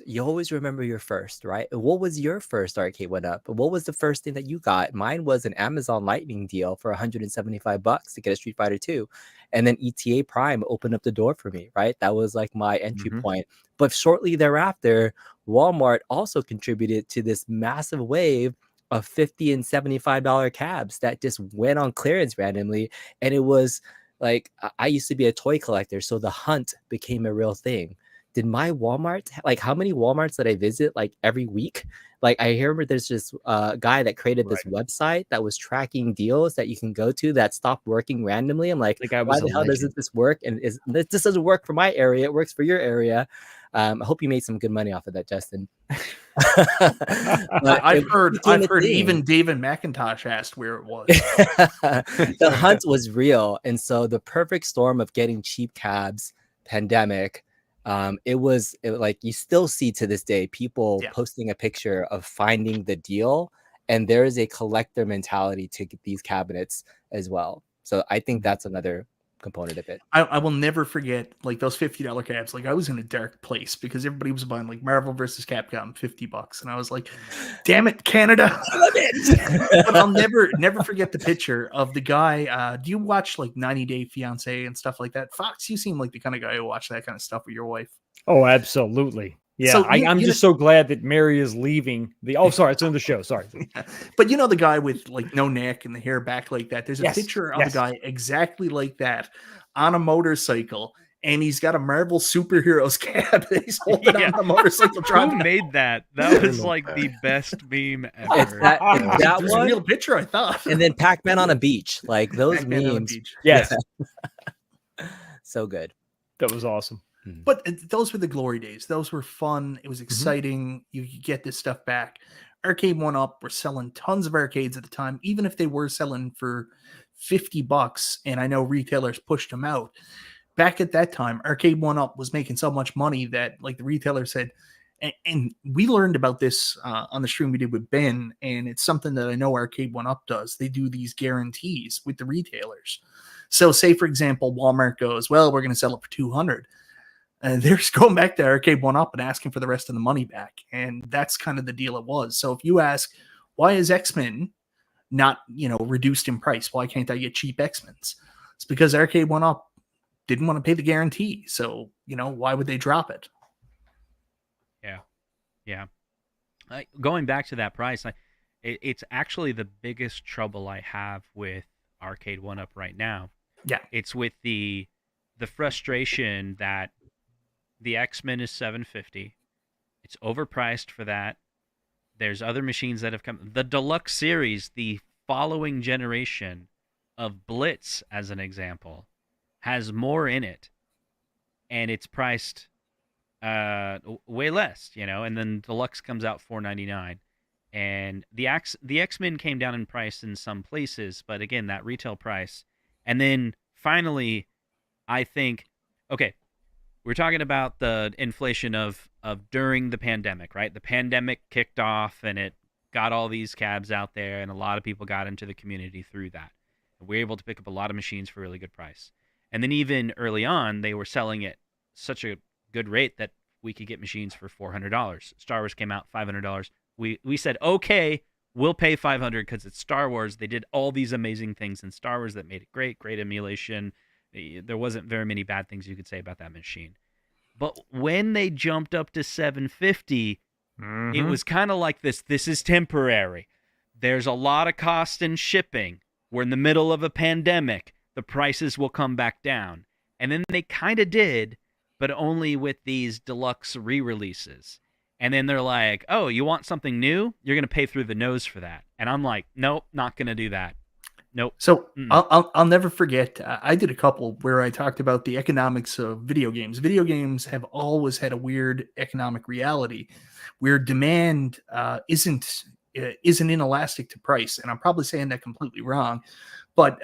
you always remember your first, right? What was your first arcade went up? What was the first thing that you got? Mine was an Amazon Lightning deal for $175 to get a Street Fighter 2. And then ETA Prime opened up the door for me, right? That was like my entry point. But shortly thereafter, Walmart also contributed to this massive wave of $50 and $75 cabs that just went on clearance randomly. And it was like, I used to be a toy collector, so the hunt became a real thing. Did my Walmart, like how many Walmarts did I visit like every week? Like I remember there's this guy that created this website that was tracking deals that you can go to that stopped working randomly. I'm like, The guy why was the a hell doesn't legend. this work? And this doesn't work for my area. It works for your area. I hope you made some good money off of that, Justin. But I've it heard became a thing. even David McIntosh asked where it was. The hunt was real, and so the perfect storm of getting cheap cabs, pandemic. Like you still see to this day people posting a picture of finding the deal, and there is a collector mentality to get these cabinets as well. So I think that's another component of it. I will never forget like those $50 cabs. Like I was in a dark place because everybody was buying like Marvel versus Capcom $50, and I was like, "Damn it, Canada!" But I'll never forget the picture of the guy. Do you watch like 90 Day Fiance and stuff like that? Fox, you seem like the kind of guy who watch that kind of stuff with your wife. Oh, absolutely. Yeah, So I'm just so glad that Mary is leaving the. Oh, sorry, it's in the show. Sorry, But you know the guy with like no neck and the hair back like that. There's a Yes, picture of yes. a guy exactly like that on a motorcycle, and he's got a Marvel superheroes cab that he's holding Yeah. on a motorcycle. Who driving. made that? That was like the best meme It's ever. that, it's that It was a one, real picture, I thought. and then Pac-Man on a beach, like those Pac-Man on a memes. beach. Yes, So good. that was awesome. But those were the glory days. Those were fun. It was exciting. You could get this stuff back. Arcade One Up were selling tons of arcades at the time, even if they were selling for $50. And I know retailers pushed them out. Back at that time, Arcade One Up was making so much money that like the retailer said, and we learned about this on the stream we did with Ben, and it's something that I know Arcade One Up does. They do these guarantees with the retailers. So say, for example, Walmart goes, well, we're going to sell it for 200. And they're just going back to Arcade One Up and asking for the rest of the money back. And that's kind of the deal it was. So if you ask, why is X-Men not, reduced in price? Why can't I get cheap X-Men's? It's because Arcade One Up didn't want to pay the guarantee. So, why would they drop it? Yeah. Going back to that price, it's actually the biggest trouble I have with Arcade One Up right now. Yeah. It's with the frustration that the X-Men is $750. It's overpriced for that. There's other machines that have come. The Deluxe series, the following generation of Blitz, as an example, has more in it, and it's priced way less, and then Deluxe comes out $499. And the X-Men came down in price in some places, but again, that retail price. And then finally, I think, okay, we're talking about the inflation of during the pandemic, right? The pandemic kicked off and it got all these cabs out there, and a lot of people got into the community through that. And we were able to pick up a lot of machines for a really good price. And then even early on, they were selling at such a good rate that we could get machines for $400. Star Wars came out, $500. We said, okay, we'll pay $500 because it's Star Wars. They did all these amazing things in Star Wars that made it great emulation. There wasn't very many bad things you could say about that machine. But when they jumped up to $750, it was kind of like this is temporary. there's a lot of cost in shipping. We're in the middle of a pandemic. The prices will come back down. And then they kind of did, but only with these deluxe re-releases. And then they're like, oh, you want something new? You're going to pay through the nose for that. And I'm like, nope, not going to do that. Nope. So I'll never forget. I did a couple where I talked about the economics of video games. Video games have always had a weird economic reality, where demand isn't inelastic to price. And I'm probably saying that completely wrong, but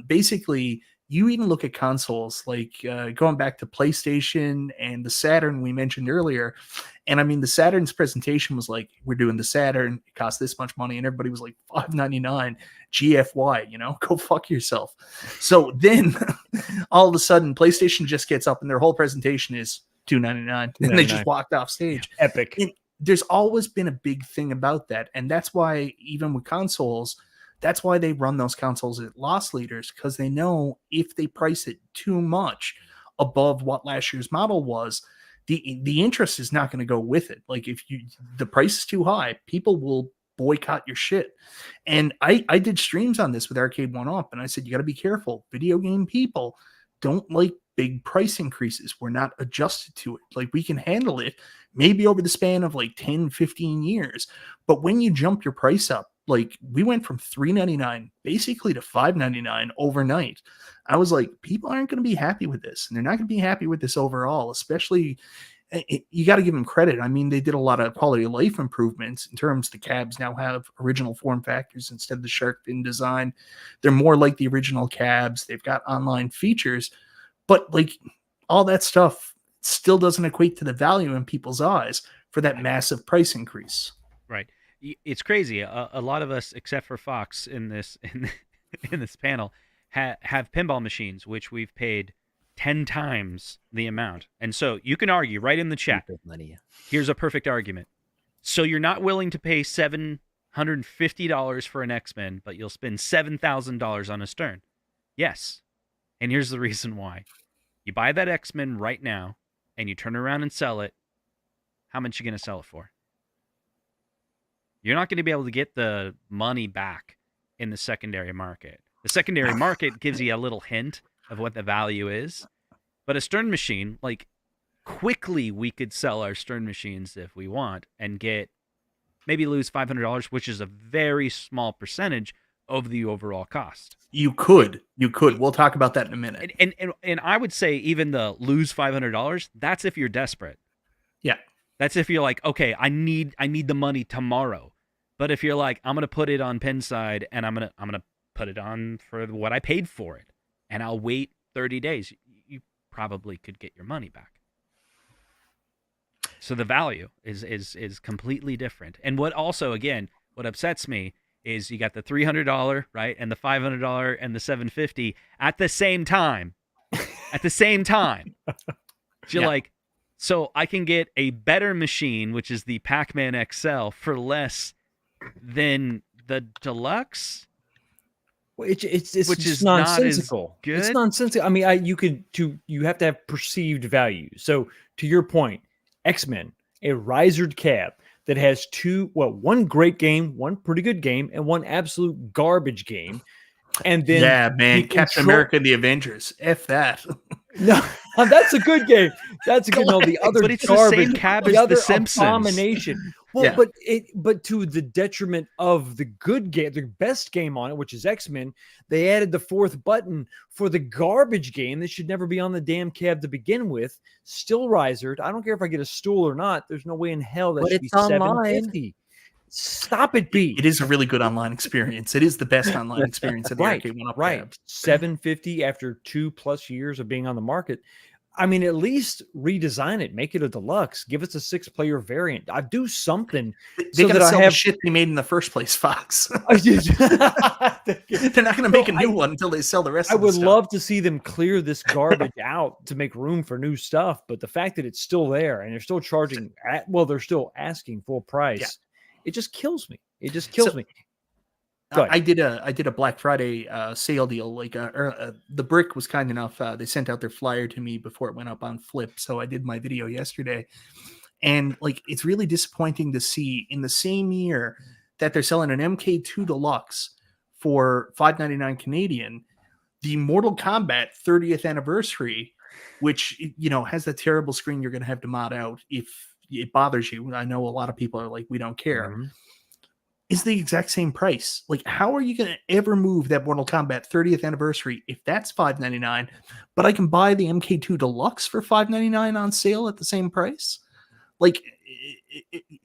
basically, you even look at consoles like going back to PlayStation and the Saturn we mentioned earlier. And I mean, the Saturn's presentation was like, we're doing the Saturn, it costs this much money. And everybody was like, $599 GFY, you know, go fuck yourself. So then all of a sudden, PlayStation just gets up and their whole presentation is $299. And they just walked off stage. Epic. And there's always been a big thing about that. And that's why, even with consoles, that's why they run those consoles at loss leaders, because they know if they price it too much above what last year's model was, the interest is not going to go with it. Like if the price is too high, people will boycott your shit. And I did streams on this with Arcade One Up, and I said, you got to be careful. Video game people don't like big price increases. We're not adjusted to it. Like we can handle it maybe over the span of like 10, 15 years. But when you jump your price up, like we went from $3.99 basically to $5.99 overnight. I was like, people aren't going to be happy with this, and they're not going to be happy with this overall. Especially, you got to give them credit. I mean, they did a lot of quality of life improvements in terms. The cabs now have original form factors instead of the shark fin design. They're more like the original cabs. They've got online features, but like all that stuff still doesn't equate to the value in people's eyes for that massive price increase. Right. It's crazy. A lot of us, except for Fox in this in this panel, have pinball machines, which we've paid 10 times the amount. And so you can argue right in the chat. Money. Here's a perfect argument. So you're not willing to pay $750 for an X-Men, but you'll spend $7,000 on a Stern. Yes. And here's the reason why. You buy that X-Men right now, and you turn around and sell it. How much are you going to sell it for? You're not going to be able to get the money back in the secondary market. The secondary market gives you a little hint of what the value is. But a Stern machine, like, quickly we could sell our Stern machines if we want and maybe lose $500, which is a very small percentage of the overall cost. You could. We'll talk about that in a minute. And I would say even the lose $500, that's if you're desperate. Yeah. That's if you're like, okay, I need the money tomorrow. But if you're like, I'm gonna put it on Pinside and I'm gonna put it on for what I paid for it, and I'll wait 30 days, you probably could get your money back. So the value is completely different. And what upsets me is you got the $300, right, and the $500 and the $750 at the same time. At the same time. So you're like, so I can get a better machine, which is the Pac-Man XL, for less than the Deluxe? It's which is nonsensical. Not as good? It's nonsensical. I mean, you have to have perceived value. So to your point, X-Men, a risered cab that has one great game, one pretty good game, and one absolute garbage game. And then Captain America and the Avengers. F that. No, that's a good game. That's a good. No, the other, but it's garbage, the same cab as other the Simpsons. Abomination. Well, but to the detriment of the good game, the best game on it, which is X-Men, they added the fourth button for the garbage game that should never be on the damn cab to begin with. Still risered. I don't care if I get a stool or not. There's no way in hell that should be $750. Stop it, B. It is a really good online experience. It is the best online experience at the Arcade One Up. Right. $750 after 2+ years of being on the market. I mean, at least redesign it, make it a deluxe, give us a 6-player variant. I do something so that I have shit they made in the first place, Fox. They're not going to make a new one until they sell the rest. I of the would stuff. love to see them clear this garbage out to make room for new stuff, but the fact that it's still there and they're still charging, they're still asking full price. It just kills me. It just kills me. I did a Black Friday sale deal. Like the Brick was kind enough. They sent out their flyer to me before it went up on Flip. So I did my video yesterday, and like it's really disappointing to see in the same year that they're selling an MK2 Deluxe for $5.99 Canadian, the Mortal Kombat 30th anniversary, which, you know, has that terrible screen you're going to have to mod out if it bothers you. I know a lot of people are like, we don't care. Mhm. Is the exact same price. Like, how are you going to ever move that Mortal Kombat 30th anniversary if that's $5.99, but I can buy the MK2 Deluxe for $5.99 on sale at the same price? Like,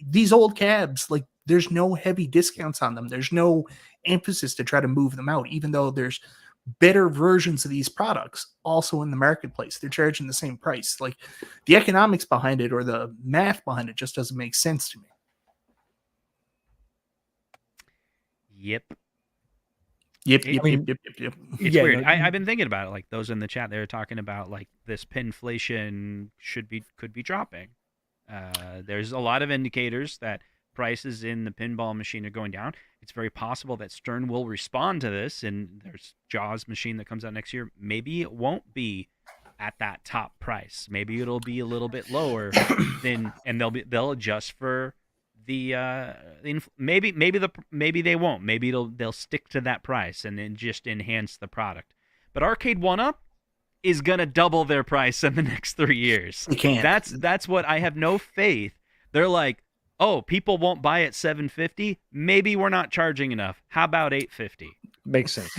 these old cabs, like, there's no heavy discounts on them. There's no emphasis to try to move them out, even though there's better versions of these products also in the marketplace. They're charging the same price. Like, the economics behind it or the math behind it just doesn't make sense to me. Yep. Yep. It's Yeah, weird. no, I've been thinking about it. Like those in the chat, they're talking about like this pinflation could be dropping. There's a lot of indicators that prices in the pinball machine are going down. It's very possible that Stern will respond to this, and there's Jaws machine that comes out next year. Maybe it won't be at that top price. Maybe it'll be a little bit lower than, and they'll adjust for the maybe they won't. Maybe they'll stick to that price and then just enhance the product. But Arcade 1-Up is gonna double their price in the next 3 years. They can't. That's what I have no faith. They're like, oh, people won't buy at $750. Maybe we're not charging enough. How about $850? Makes sense.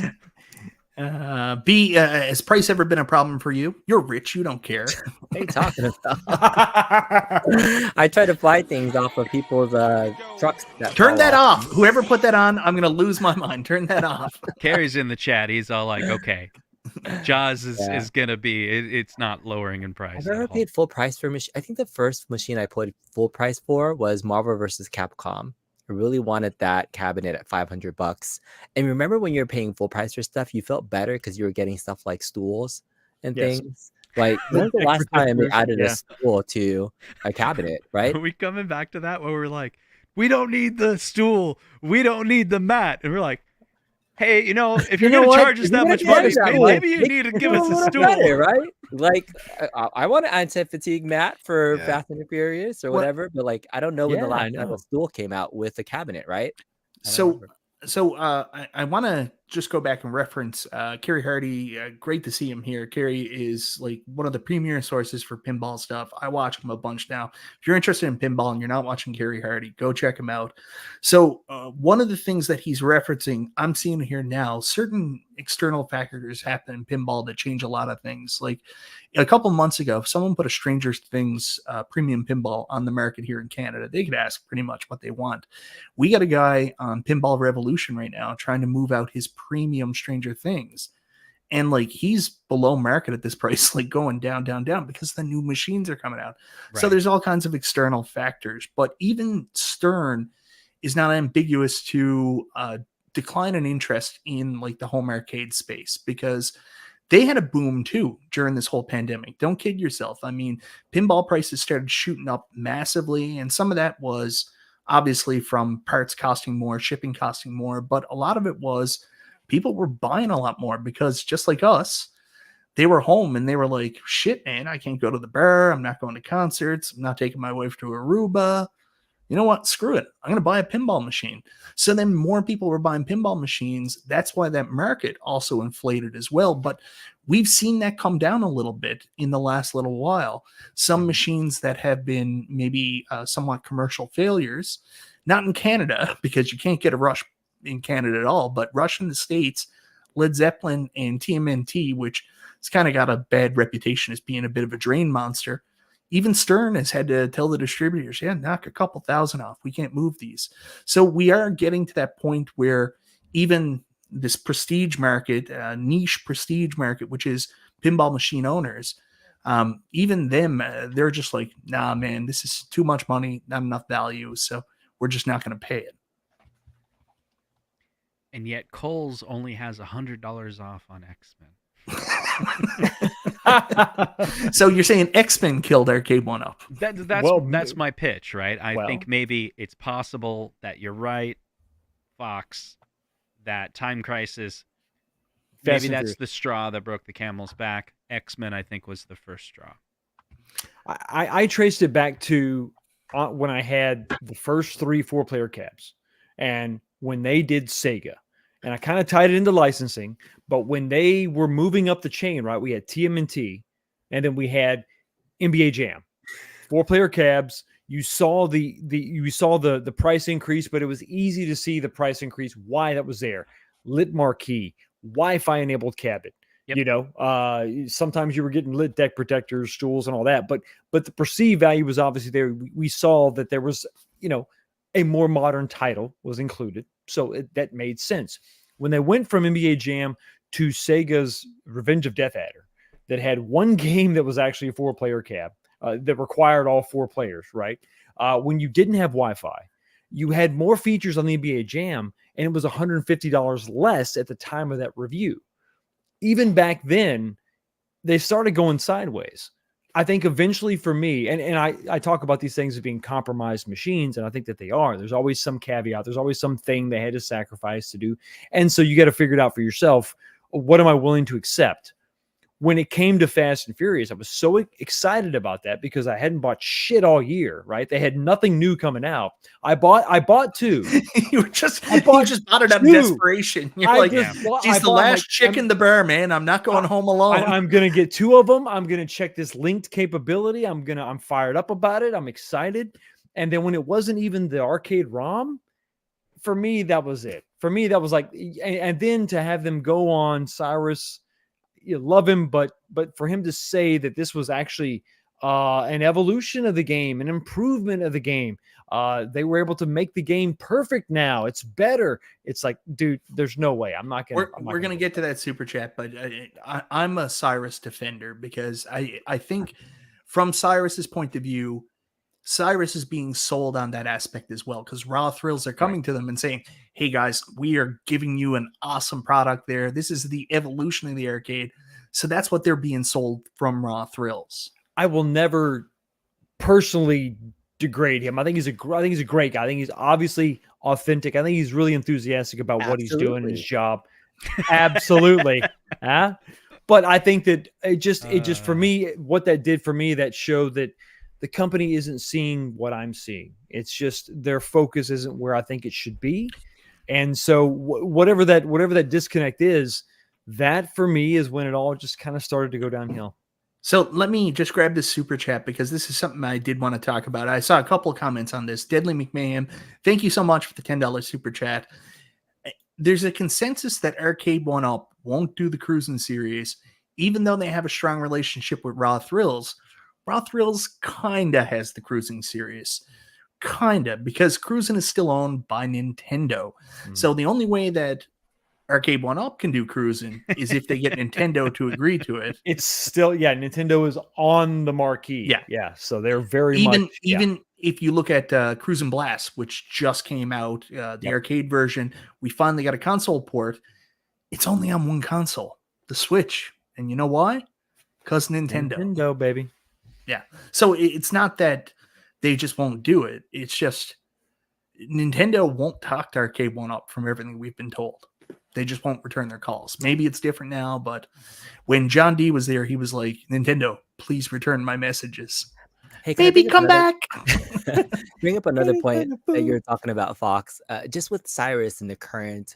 B, has price ever been a problem for you? You're rich. You don't care. What are you talking about? I try to buy things off of people's trucks. Turn that off. Whoever put that on, I'm going to lose my mind. Turn that off. Carrie's in the chat. He's all like, okay, Jaws is going to be, it's not lowering in price. I've never paid full price for a machine. I think the first machine I paid full price for was Marvel vs. Capcom. I really wanted that cabinet at $500. And remember when you were paying full price for stuff, you felt better because you were getting stuff like stools and Yes. things. Like, when was the last time they added Yeah. a stool to a cabinet, right? Are we coming back to that where we're like, we don't need the stool, we don't need the mat, and we're like, hey, if you're know going to what? charge us If that you're much gonna money, charge that much, maybe you need to give us a stool. Better, right? Like, I want an anti-fatigue mat for Yeah. Fast and the Furious or What- whatever, but like, I don't know when the Yeah, I last time know. a stool came out with a cabinet, right? I don't So, remember. I want to just go back and reference Kerry Hardy. Great to see him here. Kerry is like one of the premier sources for pinball stuff. I watch him a bunch now. If you're interested in pinball and you're not watching Kerry Hardy, go check him out. So one of the things that he's referencing, I'm seeing here now, certain external factors happen in pinball that change a lot of things. Like a couple months ago, if someone put a Stranger Things premium pinball on the market here in Canada, they could ask pretty much what they want. We got a guy on Pinball Revolution right now trying to move out his premium Stranger Things. And like he's below market at this price, like going down because the new machines are coming out. So Right. there's all kinds of external factors. But even Stern is not ambiguous to decline in interest in like the home arcade space because they had a boom too during this whole pandemic. Don't kid yourself. I mean, pinball prices started shooting up massively, and some of that was obviously from parts costing more, shipping costing more, but a lot of it was people were buying a lot more because just like us, they were home and they were like, shit, man, I can't go to the bar. I'm not going to concerts. I'm not taking my wife to Aruba. You know what? Screw it. I'm going to buy a pinball machine. So then more people were buying pinball machines. That's why that market also inflated as well. But we've seen that come down a little bit in the last little while. Some machines that have been maybe somewhat commercial failures, not in Canada, because you can't get a Rush in Canada at all, but Rush in the States, Led Zeppelin and TMNT, which has kind of got a bad reputation as being a bit of a drain monster. Even Stern has had to tell the distributors, yeah, knock a couple thousand off. We can't move these. So we are getting to that point where even this prestige market, niche prestige market, which is pinball machine owners, even them, they're just like, nah, man, this is too much money, not enough value. So we're just not going to pay it. And yet Kohl's only has $100 off on X-Men. So you're saying X-Men killed Arcade 1-Up? That's my pitch, right? I well. think maybe it's possible that you're right, Fox, that Time Crisis, Fast maybe and that's Furious. the straw that broke the camel's back. X-Men, I think, was the first straw. I traced it back to when I had the first 3 4-player cabs. And when they did Sega, and I kind of tied it into licensing, but when they were moving up the chain, right, we had TMNT, and then we had NBA Jam, 4-player cabs. You saw the price increase, but it was easy to see the price increase, why that was there. Lit marquee, Wi-Fi enabled cabinet. Yep. Sometimes you were getting lit deck protectors, stools, and all that, but the perceived value was obviously there. We saw that there was, a more modern title was included, so that made sense. When they went from NBA Jam to Sega's Revenge of Death Adder, that had one game that was actually a 4-player cab that required all 4 players, right? When you didn't have Wi-Fi, you had more features on the NBA Jam, and it was $150 less at the time of that review. Even back then, they started going sideways. I think eventually for me, and I talk about these things as being compromised machines, and I think that they are. There's always some caveat. There's always something they had to sacrifice to do. And so you got to figure it out for yourself. What am I willing to accept? When it came to Fast and Furious, I was so excited about that because I hadn't bought shit all year, right? They had nothing new coming out. I bought 2. you just bought it out of 2. desperation. You're like, she's the last chick in the bar, man. I'm not going home alone. I'm gonna get 2 of them. I'm gonna check this linked capability. I'm fired up about it. I'm excited. And then when it wasn't even the arcade ROM, for me, that was it. For me, that was like, and then to have them go on Cyrus. You love him, but for him to say that this was actually an evolution of the game, an improvement of the game, they were able to make the game perfect now. It's better. It's like, dude, there's no way. We're gonna get to that super chat, but I'm a Cyrus defender because I think from Cyrus's point of view, Cyrus is being sold on that aspect as well, because Raw Thrills are coming to them and saying, hey guys, we are giving you an awesome product there. This is the evolution of the arcade. So that's what they're being sold from Raw Thrills. I will never personally degrade him. I think he's a great guy. I think he's obviously authentic. I think he's really enthusiastic about what he's doing in his job. Absolutely. But I think that it just for me, what that did for me, that showed that the company isn't seeing what I'm seeing. It's just their focus isn't where I think it should be. And so whatever that disconnect is, that for me is when it all just kind of started to go downhill. So let me just grab this super chat because this is something I did want to talk about. I saw a couple of comments on this. Deadly McMahon, thank you so much for the $10 super chat. There's a consensus that Arcade 1-Up won't do the Cruising series, even though they have a strong relationship with Raw Thrills. Raw Thrills kinda has the Cruising series. Kinda, because Cruising is still owned by Nintendo. So the only way that Arcade 1-Up can do Cruising is if they get Nintendo to agree to it. It's still, Nintendo is on the marquee. Yeah. So they're very even if you look at Cruising Blast, which just came out, the arcade version, we finally got a console port. It's only on one console, the Switch. And you know why? Because Nintendo, baby. Yeah. So it's not that they just won't do it. It's just Nintendo won't talk to Arcade 1-Up from everything we've been told. They just won't return their calls. Maybe it's different now, but when John D was there, he was like, Nintendo, please return my messages. Hey, baby, come back. Bring up another point that you're talking about, Fox. Just with Cyrus and the current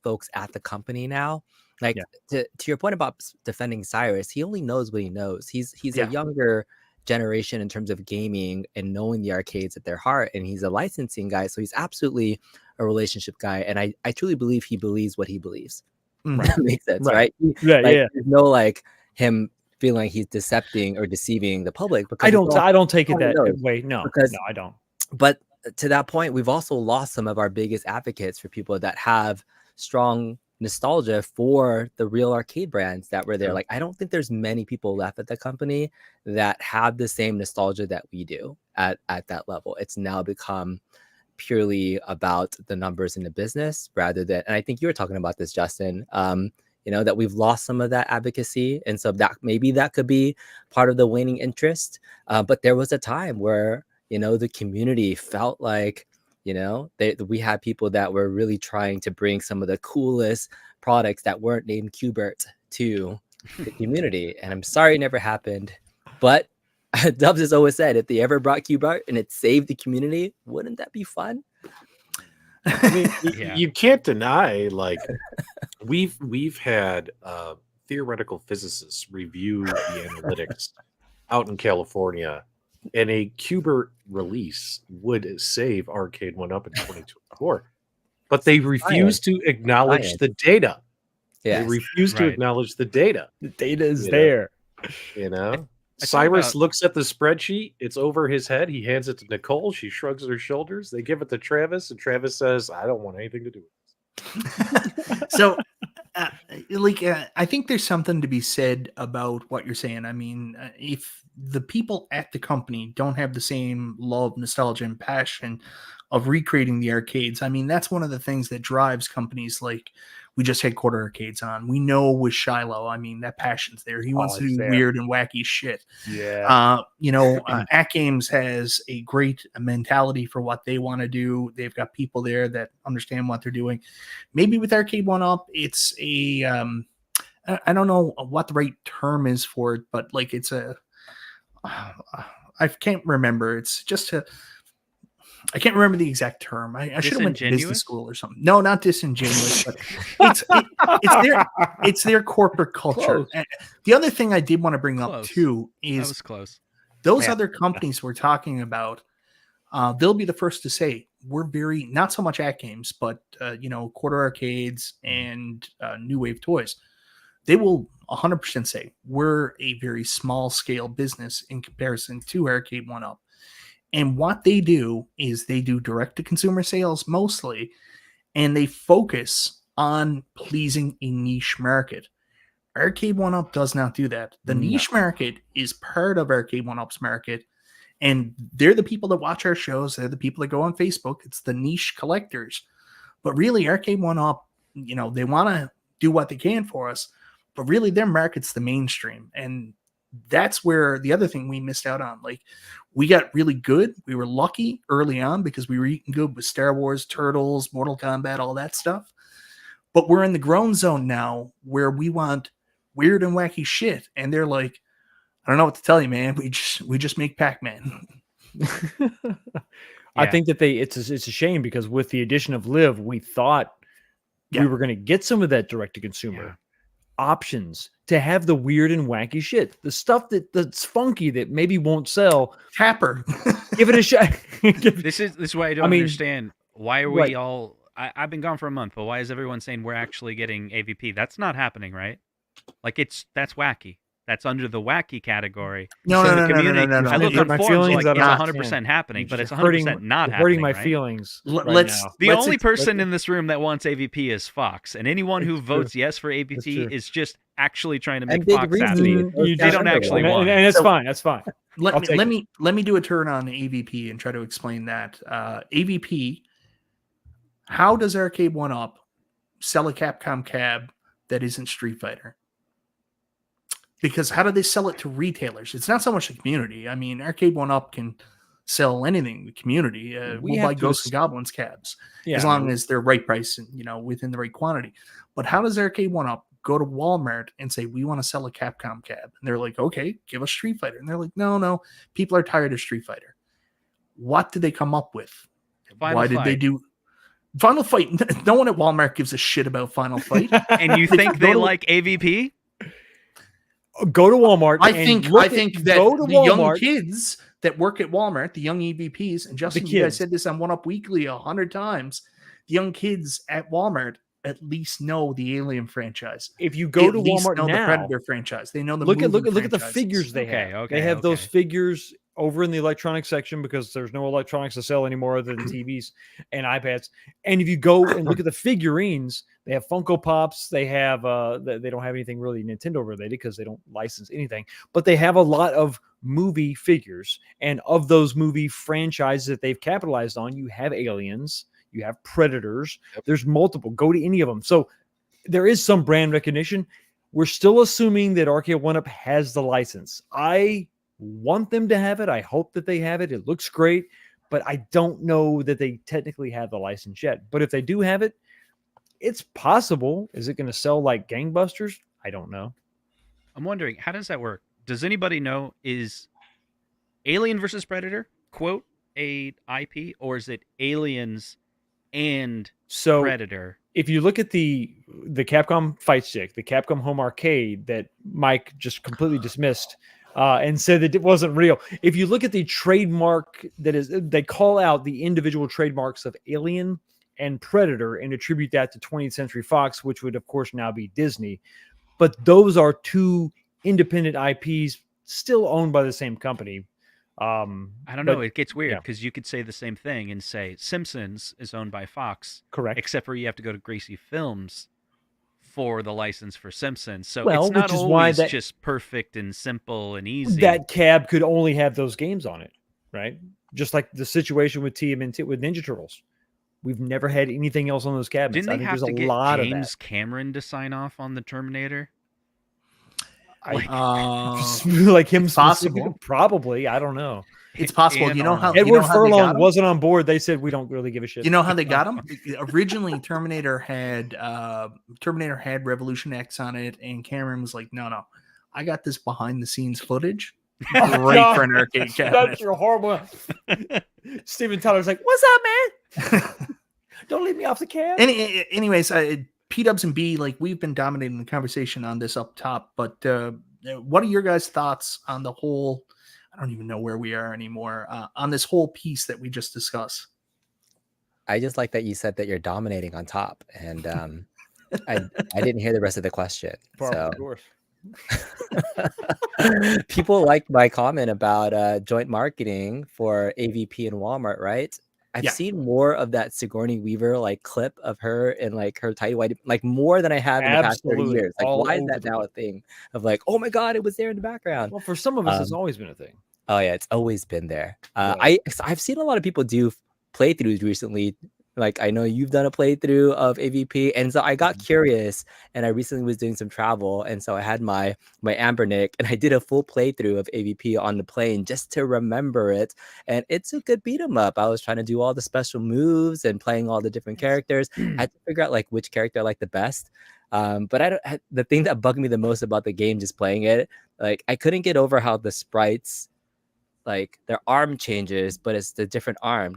folks at the company now, like to your point about defending Cyrus, he only knows what he knows. He's a younger generation in terms of gaming and knowing the arcades at their heart, and he's a licensing guy, so he's absolutely a relationship guy. And I truly believe he believes what he believes. That makes sense, right? There's no like him feeling like he's decepting or deceiving the public. Because I don't take it that way. No, I don't. But to that point, we've also lost some of our biggest advocates for people that have strong nostalgia for the real arcade brands that were there. Like, I don't think there's many people left at the company that have the same nostalgia that we do at that level. It's now become purely about the numbers in the business rather than, and I think you were talking about this, Justin, that we've lost some of that advocacy. And so that maybe that could be part of the waning interest. But there was a time where, the community felt like, we had people that were really trying to bring some of the coolest products that weren't named Qbert to the community. And I'm sorry it never happened. But Dubs has always said, if they ever brought Qbert and it saved the community, wouldn't that be fun? I mean, Yeah. you can't deny, like, we've had theoretical physicists review the analytics out in California, and a Qbert release would save Arcade One Up in 2024, but they refuse to acknowledge Science. the data. They Yes. refuse to Right. acknowledge the data. The data is You know? there. You know, I thought Cyrus about- looks at the spreadsheet. It's over his head. He hands it to Nicole. She shrugs her shoulders. They give it to Travis, and Travis says, "I don't want anything to do with this." So, I think there's something to be said about what you're saying. I mean, if the people at the company don't have the same love, nostalgia, and passion of recreating the arcades, I mean, that's one of the things that drives companies like we just had Quarter Arcades on. We know with Shiloh, I mean, that passion's there. He wants to it's do there. weird and wacky shit. Yeah. At Games has a great mentality for what they want to do. They've got people there that understand what they're doing. Maybe with Arcade One Up, it's a I don't know what the right term is for it, but like it's a I can't remember. It's just I can't remember the exact term. I should have went to business Disingenuous? school or something. No, not disingenuous, but it's their corporate culture. Close. And the other thing I did want to bring up Close. too That is was close. those Yeah. other companies we're talking about. They'll be the first to say we're very not so much at games, but Quarter Arcades and New Wave Toys. They will 100% say we're a very small scale business in comparison to Arcade One Up. And what they do is they do direct to consumer sales mostly, and they focus on pleasing a niche market. Arcade One Up does not do that. The No. niche market is part of Arcade One Up's market, and they're the people that watch our shows. They're the people that go on Facebook. It's the niche collectors. But really, Arcade One Up, they want to do what they can for us, but really their market's the mainstream. And that's where the other thing we missed out on. Like, we got really good. We were lucky early on because we were eating good with Star Wars, Turtles, Mortal Kombat, all that stuff. But we're in the grown zone now where we want weird and wacky shit. And they're like, I don't know what to tell you, man. We just make Pac-Man. I Yeah. think that it's a shame because with the addition of Live, we thought Yeah. we were going to get some of that direct to consumer options to have the weird and wacky shit, the stuff that's funky that maybe won't sell. Tapper. Give it a shot. This is why I don't mean, understand. Why are we right. all? I've been gone for a month, but why is everyone saying we're actually getting AVP? That's not happening, right? Like that's wacky. That's under the wacky category. No, So no, the no, no, community. no, no, I no. look You're on my forums feelings like that it's I'm not 100% happening, but it's hurting 100% not hurting happening. my right? feelings. Let's- right now. The Let's only ex- person in this room that wants AVP is Fox, and anyone who It's true. votes yes for AVP true. is just actually trying to And make Big Fox Reese happy. did You They don't actually and, want. and it's So- fine. That's fine. I'll take let it. me do a turn on AVP and try to explain that. AVP, how does Arcade One Up sell a Capcom cab that isn't Street Fighter? Because how do they sell it to retailers? It's not so much the community. I mean, Arcade One Up can sell anything. The community, We we'll have buy to Ghosts ass- and Goblins cabs Yeah, as long as they're right price and within the right quantity. But how does Arcade One Up go to Walmart and say we want to sell a Capcom cab? And they're like, okay, give us Street Fighter. And they're like, no, people are tired of Street Fighter. What did they come up with? Final Why did they Fight. do Final Fight? No one at Walmart gives a shit about Final Fight. And you They think go they to- like AVP? go to Walmart. I and think look I at- think that go to the young Walmart. kids that work at Walmart, the young EVPs, and Justin, you guys kids. said this on One Up Weekly 100 times. The young kids at Walmart at least know the Alien franchise. If you go At to least Walmart know the now, Predator franchise. They know the look at movie the franchises. figures they Okay, have. okay, They have those okay. figures over in the electronics section because there's no electronics to sell anymore other than TVs and iPads. And if you go and look at the figurines, they have Funko Pops. They have they don't have anything really Nintendo related because they don't license anything. But they have a lot of movie figures, and of those movie franchises that they've capitalized on, you have Aliens, you have Predators. There's multiple. Go to any of them. So there is some brand recognition. We're still assuming that Arcade One Up has the license. I want them to have it. I hope that they have it. It looks great, but I don't know that they technically have the license yet. But if they do have it, it's possible. Is it going to sell like gangbusters? I don't know. I'm wondering, how does that work? Does anybody know, is Alien versus Predator, quote, a IP, or is it Aliens and So Predator. if you look at the Capcom Fight Stick, the Capcom Home Arcade that Mike just completely dismissed and said that it wasn't real. If you look at the trademark they call out the individual trademarks of Alien and Predator and attribute that to 20th Century Fox, which would of course now be Disney. But those are two independent IPs still owned by the same company. I don't but- know. It gets weird yeah. because you could say the same thing and say Simpsons is owned by Fox, Correct. except for you have to go to Gracie Films for the license for Simpsons. So Well, it's not which is why always that- just perfect and simple and easy. That cab could only have those games on it, right? Just like the situation with TMNT with Ninja Turtles. We've never had anything else on those cabinets. Didn't I they think have there's to a get lot James Cameron to sign off on the Terminator? of that. Uh, Like him it's possible. specifically? Probably. I don't know. it's possible. And You know how Arnold. you know Edward how they got Furlong 'em? wasn't on board. They said we don't really give a shit. You know how they got him? Originally, Terminator had Revolution X on it, and Cameron was like, "No, I got this behind the scenes footage. Great for an arcade cabinet." That's your horrible. Steven Tyler's like, "What's up, man? Don't leave me off the cab." Anyways, P Dubs and B, like we've been dominating the conversation on this up top, but what are your guys' thoughts on the whole? I don't even know where we are anymore on this whole piece that we just discussed. I just like that you said that you're dominating on top, and I didn't hear the rest of the question. So Of course. people like my comment about joint marketing for AVP and Walmart, right? I've Yeah. seen more of that Sigourney Weaver like clip of her in like her tidy white, like more than I have in the past 30 Absolutely. years. Like, All why is over that the now a thing of like, oh my god, it was there in the background? Well, for some of us, it's Um, always been a thing. Oh yeah, it's always been there. Yeah. I've seen a lot of people do playthroughs recently. Like I know you've done a playthrough of AVP, and so I got curious, and I recently was doing some travel, and so I had my Ambernick, and I did a full playthrough of AVP on the plane just to remember it, and it's a good beat 'em up. I was trying to do all the special moves and playing all the different characters. I had to figure out like which character I like the best. But the thing that bugged me the most about the game, just playing it, like I couldn't get over how the sprites, like their arm changes, but it's the different arm.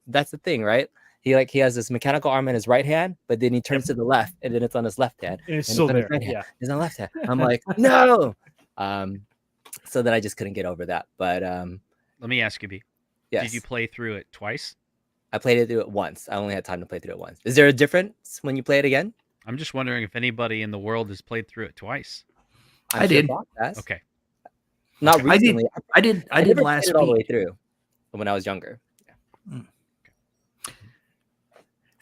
That's the thing, right? He has this mechanical arm in his right hand, but then he turns to the left, and then it's on his left hand. And it's and still on his there. right hand. Yeah. It's on the left hand. I'm like, no. So then I just couldn't get over that. But Let me ask you, B. yes, Did you play through it twice? I played it through it once. I only had time to play through it once. Is there a difference when you play it again? I'm just wondering if anybody in the world has played through it twice. I did. Podcast. Okay. Not I did. recently. I did never played last it all the way week. through when I was younger.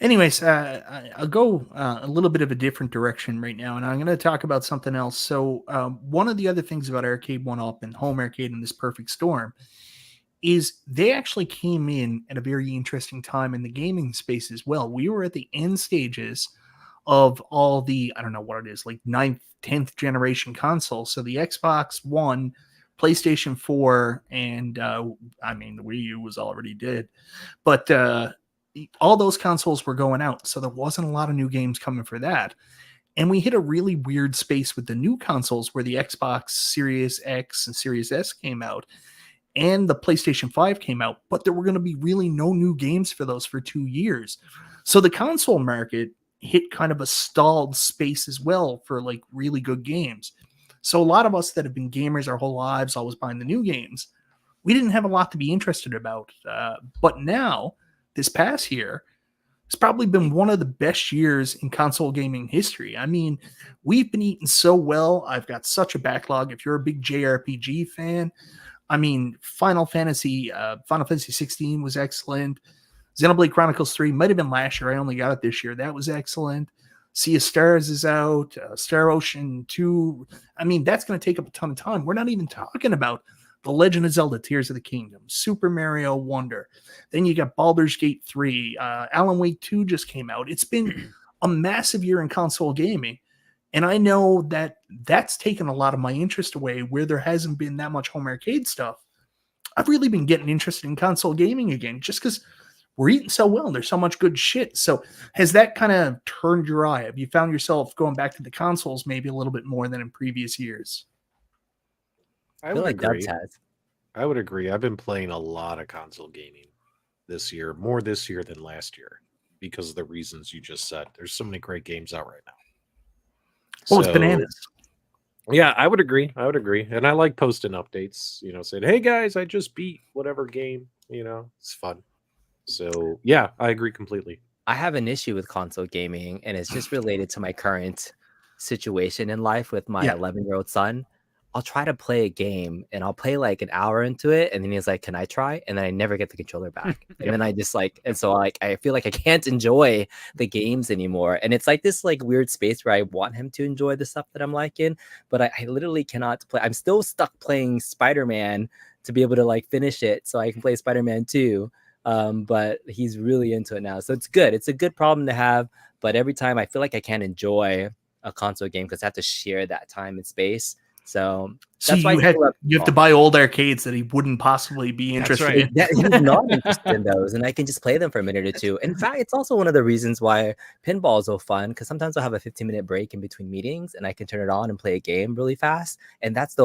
Anyways, I'll go a little bit of a different direction right now, and I'm going to talk about something else. So, one of the other things about Arcade 1-Up and Home Arcade and this Perfect Storm is they actually came in at a very interesting time in the gaming space as well. We were at the end stages of all the, I don't know what it is, like 9th, 10th generation consoles. So the Xbox One, PlayStation 4, and the Wii U was already dead. But all those consoles were going out, so there wasn't a lot of new games coming for that. And we hit a really weird space with the new consoles where the Xbox Series X and Series S came out and the PlayStation 5 came out, but there were going to be really no new games for those for 2 years. So the console market hit kind of a stalled space as well for like really good games. So a lot of us that have been gamers our whole lives, always buying the new games, we didn't have a lot to be interested about. But now, this past year, it's probably been one of the best years in console gaming history. I mean, we've been eating so well. I've got such a backlog. If you're a big JRPG fan, I mean, Final Fantasy 16 was excellent. Xenoblade Chronicles 3 might have been last year. I only got it this year. That was excellent. Sea of Stars is out. Star Ocean 2. I mean, that's going to take up a ton of time. We're not even talking about The Legend of Zelda Tears of the Kingdom, Super Mario Wonder. Then you got Baldur's Gate 3. Alan Wake 2 just came out. It's been a massive year in console gaming. And I know that that's taken a lot of my interest away where there hasn't been that much home arcade stuff. I've really been getting interested in console gaming again just because we're eating so well and there's so much good shit. So has that kind of turned your eye? Have you found yourself going back to the consoles maybe a little bit more than in previous years? I I feel would like agree. Dubs has. I would agree. I've been playing a lot of console gaming this year, more this year than last year. because of the reasons you just said. There's so many great games out right now. Oh, it's bananas. Yeah, I would agree. And I like posting updates, saying, hey guys, I just beat whatever game, it's fun. So yeah, I agree completely. I have an issue with console gaming, and it's just related to my current situation in life with my 11-year-old son. I'll try to play a game and I'll play like an hour into it, and then he's like, "Can I try?" And then I never get the controller back. And then I just I feel like I can't enjoy the games anymore. And it's like this like weird space where I want him to enjoy the stuff that I'm liking, but I literally cannot play. I'm still stuck playing Spider-Man to be able to like finish it so I can play Spider-Man 2. But he's really into it now. So it's good. It's a good problem to have. But every time I feel like I can't enjoy a console game because I have to share that time and space. So that's why you have to buy old arcades that he wouldn't possibly be interested in. Yeah, he's not interested in those, and I can just play them for a minute or two. In fact, it's also one of the reasons why pinball is so fun, because sometimes I'll have a 15-minute break in between meetings and I can turn it on and play a game really fast. And that's the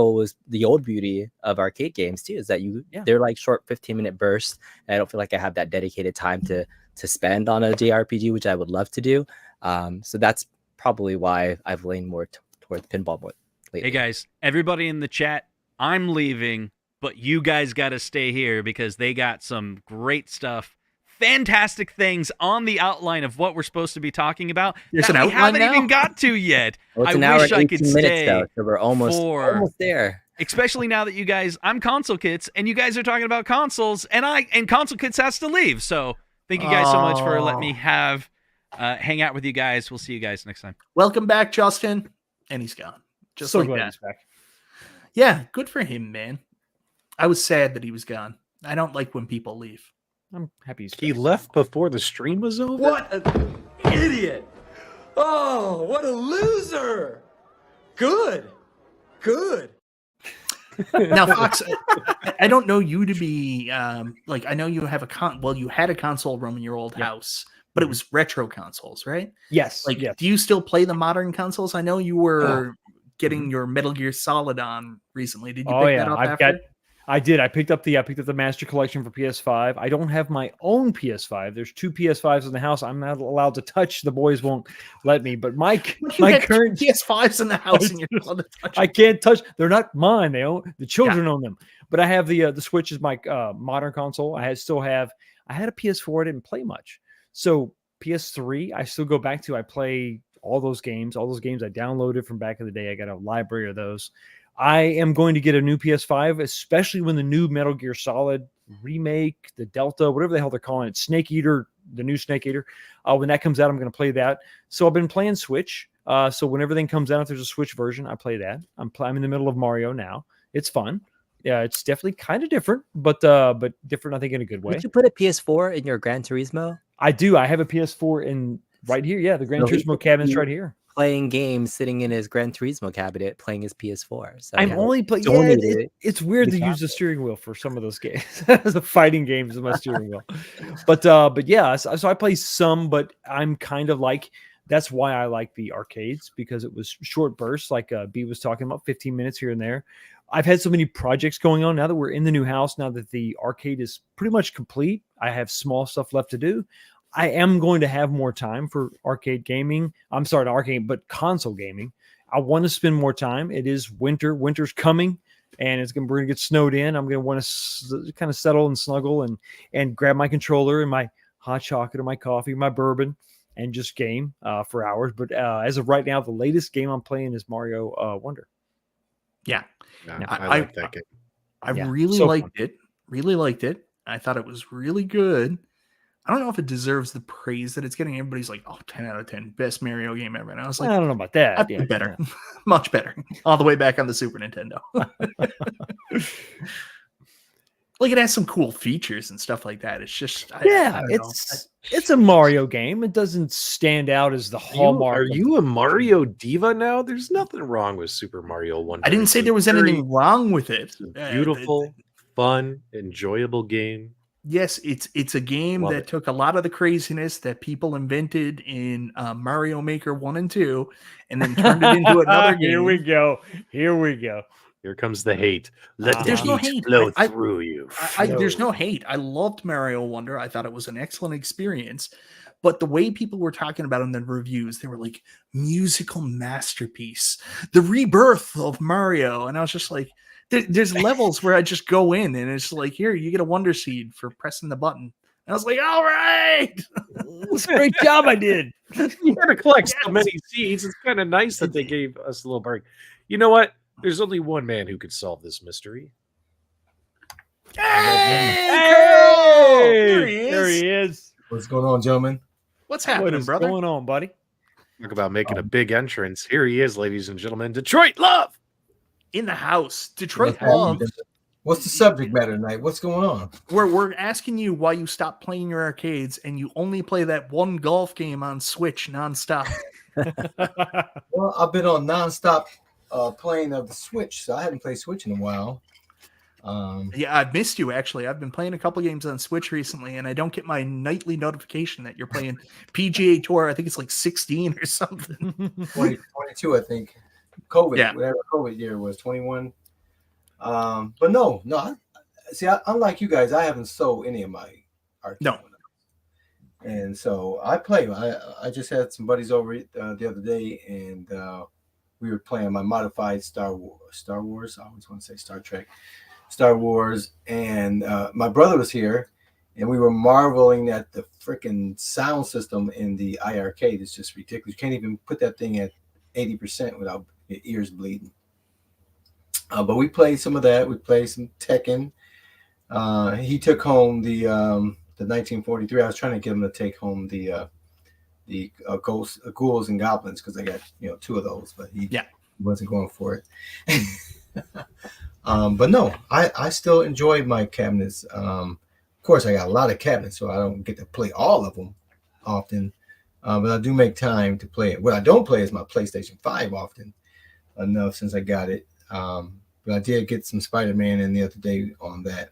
old beauty of arcade games too, is that they're like short 15-minute bursts, and I don't feel like I have that dedicated time to spend on a JRPG, which I would love to do. So that's probably why I've leaned more towards pinball more lately. Hey guys, everybody in the chat, I'm leaving, but you guys got to stay here because they got some great stuff, fantastic things on the outline of what we're supposed to be talking about There's that an we outline haven't now? even got to yet. Well, it's I an hour wish and I could 18 minutes stay though, so we're almost there. Especially now that you guys, I'm Console Kits, and you guys are talking about consoles, and Console Kits has to leave. So thank you guys so much for letting me hang out with you guys. We'll see you guys next time. Welcome back, Justin. And he's gone. Just So like glad that. he's back. Yeah, good for him, man. I was sad that he was gone. I don't like when people leave. I'm happy he's He back. left before the stream was over. What an idiot! Oh, what a loser! Good. Now, Fox, I don't know you to be like, I know you have you had a console room in your old house, but it was retro consoles, right? Yes. Like, yes. do you still play the modern consoles? I know you were getting your Metal Gear Solid on recently. Did you pick that up after? I did. I picked up the Master Collection for PS5. I don't have my own PS5. There's 2 PS5s in the house. I'm not allowed to touch. The boys won't let me. But my current PS5s in the house, and you're allowed to touch. I can't touch. They're not mine. The children own them. But I have the Switch is my modern console. I had a PS4. I didn't play much. So PS3, I still go back to. I play all those games I downloaded from back in the day. I got a library of those. I am going to get a new PS5, especially when the new Metal Gear Solid remake, the Delta, whatever the hell they're calling it, Snake Eater, the new Snake Eater. When that comes out, I'm going to play that. So I've been playing Switch. So when everything comes out, if there's a Switch version, I play that. I'm in the middle of Mario now. It's fun. Yeah, it's definitely kind of different, but different, I think, in a good way. Did you put a PS4 in your Gran Turismo? I do. I have a PS4 in right here. Yeah, the Gran Turismo cabinet's right here. Playing games, sitting in his Gran Turismo cabinet, playing his PS4. So I'm only playing. Yeah, it's weird to use the steering wheel for some of those games. The fighting games with my steering wheel, but yeah. So I play some, but I'm kind of like that's why I like the arcades, because it was short bursts, like B was talking about, 15 minutes here and there. I've had so many projects going on now that we're in the new house. Now that the arcade is pretty much complete, I have small stuff left to do. I am going to have more time for arcade gaming. I'm sorry, not arcade, but console gaming. I want to spend more time. It is winter. Winter's coming, and we're going to get snowed in. I'm going to want to kind of settle and snuggle and grab my controller and my hot chocolate or my coffee, my bourbon, and just game for hours. But as of right now, the latest game I'm playing is Mario Wonder. Yeah. I like that game. I really liked it. Really liked it. I thought it was really good. I don't know if it deserves the praise that it's getting. Everybody's like, 10 out of 10, best Mario game ever. And I was like, I don't know about that. Better, much better. All the way back on the Super Nintendo. Like, it has some cool features and stuff like that. It's just, it's a Mario game. It doesn't stand out as the hallmark. Are you a Mario diva now? There's nothing wrong with Super Mario Wonder. I didn't say there was anything wrong with it. Beautiful, fun, enjoyable game. Yes, it's a game that took a lot of the craziness that people invented in Mario Maker 1 and 2 and then turned it into another game. Here we go. Here comes the hate. Let There's the no heat hate. flow through you. There's no hate. I loved Mario Wonder. I thought it was an excellent experience. But the way people were talking about it in the reviews, they were like, musical masterpiece, the rebirth of Mario. And I was just like, there's levels where I just go in and it's like, here, you get a Wonder Seed for pressing the button. And I was like, all right. It's a great job I did. You got to collect so many seeds. It's kind of nice that they gave us a little break. You know what? There's only one man who could solve this mystery. Hey, There he is. What's going on, gentlemen? What's What happening, is brother? going on, buddy? Talk about making a big entrance. Here he is, ladies and gentlemen. Detroit Love. In the house, Detroit What's Love. happening? What's the subject matter tonight? What's going on? We're asking you why you stopped playing your arcades and you only play that one golf game on Switch nonstop. Well, I've been on nonstop playing of the Switch, so I haven't played Switch in a while. Yeah, I've missed you actually. I've been playing a couple games on Switch recently, and I don't get my nightly notification that you're playing PGA Tour. I think it's like 16 or something. 2022, I think. COVID, Yeah. whatever COVID year was, 21. But no. Unlike you guys, I haven't sold any of my arcade. No. And so I play. I just had some buddies over the other day, and we were playing my modified Star Wars. I always want to say Star Wars. And my brother was here, and we were marveling at the freaking sound system in the iArcade. It's just ridiculous. You can't even put that thing at 80% without your ears bleeding. But we played some of that. We played some Tekken. He took home the 1943. I was trying to get him to take home the ghouls and goblins because I got 2 of those, but he wasn't going for it. But no, I still enjoy my cabinets. Of course, I got a lot of cabinets, so I don't get to play all of them often. But I do make time to play it. What I don't play is my PlayStation 5 often enough since I got it. But I did get some Spider-Man in the other day on that.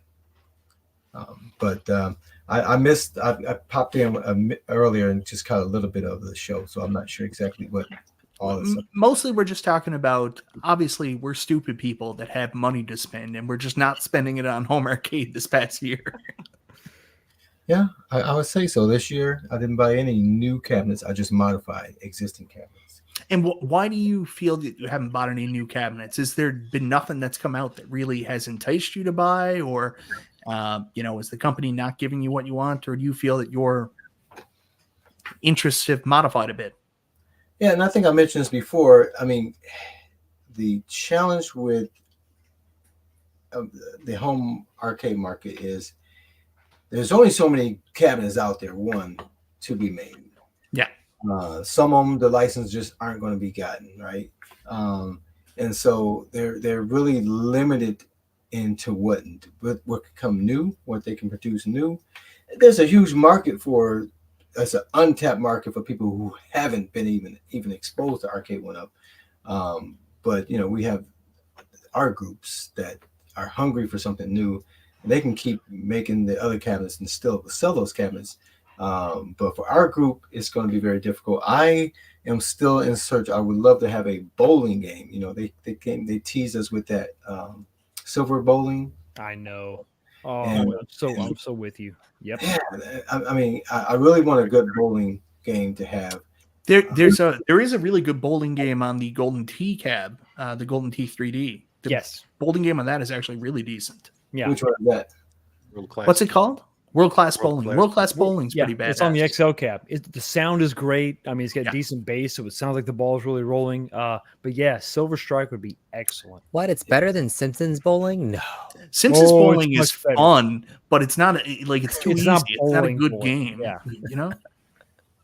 I missed. I popped in earlier and just caught a little bit of the show, so I'm not sure exactly what all this. Mostly, we're just talking about. Obviously, we're stupid people that have money to spend, and we're just not spending it on home arcade this past year. Yeah, I would say so. This year, I didn't buy any new cabinets. I just modified existing cabinets. And why do you feel that you haven't bought any new cabinets? Has there been nothing that's come out that really has enticed you to buy, or is the company not giving you what you want, or do you feel that your interests have modified a bit? Yeah, and I think I mentioned this before. I mean, the challenge with the home arcade market is there's only so many cabinets out there, to be made. Yeah. Some of them, the license just aren't going to be gotten, right? And so they're really limited into what could come new, what they can produce new. There's a huge market it's an untapped market for people who haven't been even exposed to Arcade 1-Up. But we have art groups that are hungry for something new. And they can keep making the other cabinets and still sell those cabinets. But for our group, it's going to be very difficult. I am still in search. I would love to have a bowling game. They tease us with that silver bowling. I know. Oh, And- I'm so with you. Yep. Yeah, I mean, I really want a good bowling game to have. There is a really good bowling game on the Golden Tee cab, the Golden Tee 3D. The Yes. bowling game on that is actually really decent. Yeah. Which one is that? World class. What's it called? World class bowling. Class. World class bowling's Yeah, pretty bad. it's on the XL cab. The sound is great. I mean, it's got Yeah. decent bass, so it sounds like the ball is really rolling. But yeah, Silver Strike would be excellent. What? It's better than Simpsons bowling? No. Simpsons Oh, bowling it's is much better. fun, but it's not it's too It's easy. not It's not a bowling good bowling. game. Yeah.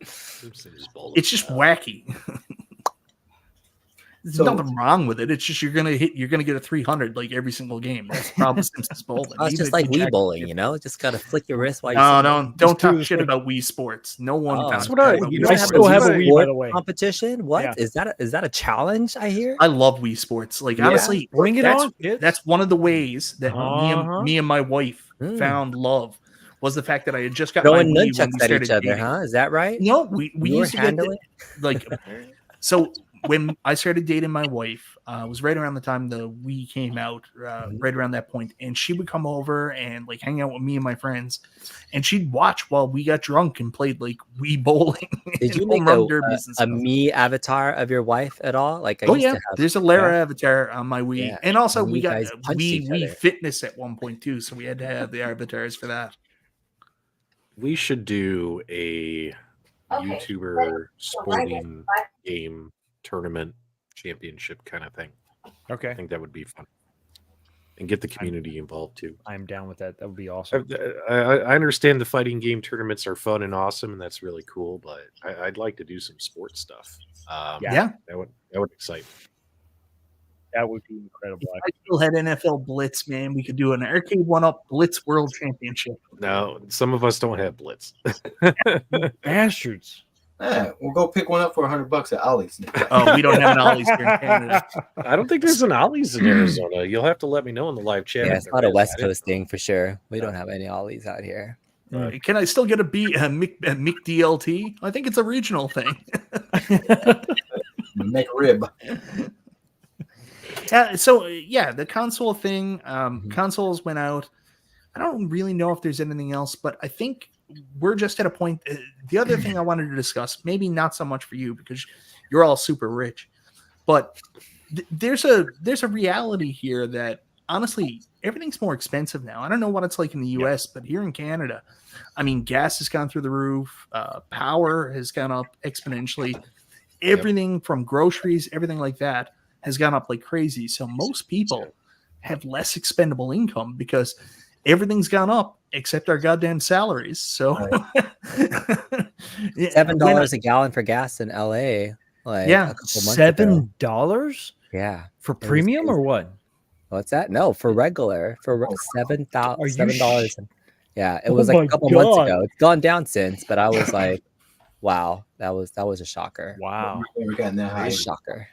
It's just wacky. There's So- nothing wrong with it. It's just you're gonna get a 300 like every single game. That's the problem with Simpsons bowling. Oh, it's Even just if like you Wii check- bowling, Just gotta flick your wrist while you No, sit down. don't Just do talk the shit thing. about Wii Sports. No one Oh. talks That's what I- about you Wii know, I Sports. still have a Sport Wii, by the way. Competition? What Yeah. is that? A challenge? I hear. I love Wii Sports. Like Yeah. honestly, Bring it that's, on, kids. that's one of the ways that Uh-huh. me and my wife Mm. found love was the fact that I had just got Throwing my Wii when nunchucks we at started each other, dating. huh? Is that right? No, we You were used to get handling. like so when I started dating my wife, It was right around the time the Wii came out, right around that point. And she would come over and like hang out with me and my friends, and she'd watch while we got drunk and played like Wii bowling. Did you and make home run derbies and a stuff. me avatar of your wife at all? Like, I Oh used to yeah, have, there's a Lara avatar on my Wii, Yeah, and also and we you got guys punched each Wii other. Fitness at one point too, so we had to have the avatars for that. We should do a YouTuber sporting game tournament championship kind of thing. I Okay, think that would be fun. And get the community involved too. I'm down with that. That would be awesome. I understand the fighting game tournaments are fun and awesome, and that's really cool. But I'd like to do some sports stuff. Yeah. that would excite me. That would be incredible. I still had NFL Blitz, man. We could do an arcade one-up Blitz World Championship. No, some of us don't have Blitz. Bastards. Yeah, we'll go pick one up for $100 at Ollie's. Oh, we don't have an Ollie's here in Canada. I don't think there's an Ollie's in Arizona. You'll have to let me know in the live chat. Yeah, if it's there not a is. West I didn't Coast thing for sure. We don't have any ollies out here. Can I still get a Mick DLT? I think it's a regional thing. Make a rib. The console thing. Consoles went out. I don't really know if there's anything else, but I think we're just at a point. The other thing I wanted to discuss, maybe not so much for you because you're all super rich, but there's a reality here that honestly everything's more expensive now. I don't know what it's like in the US, but here in Canada, I mean, gas has gone through the roof, power has gone up exponentially, everything from groceries, everything like that has gone up like crazy. So most people have less expendable income because everything's gone up except our goddamn salaries. So $7 a gallon for gas in LA. Like Yeah, a couple months ago. $7 Yeah. for was premium or crazy. what? What's that? No, for regular, for $7. Are you $7. Yeah, it Oh was like my a couple months God. ago. It's gone down since, but I was like, wow, that was a shocker. Wow. Never gotten that high. A shocker.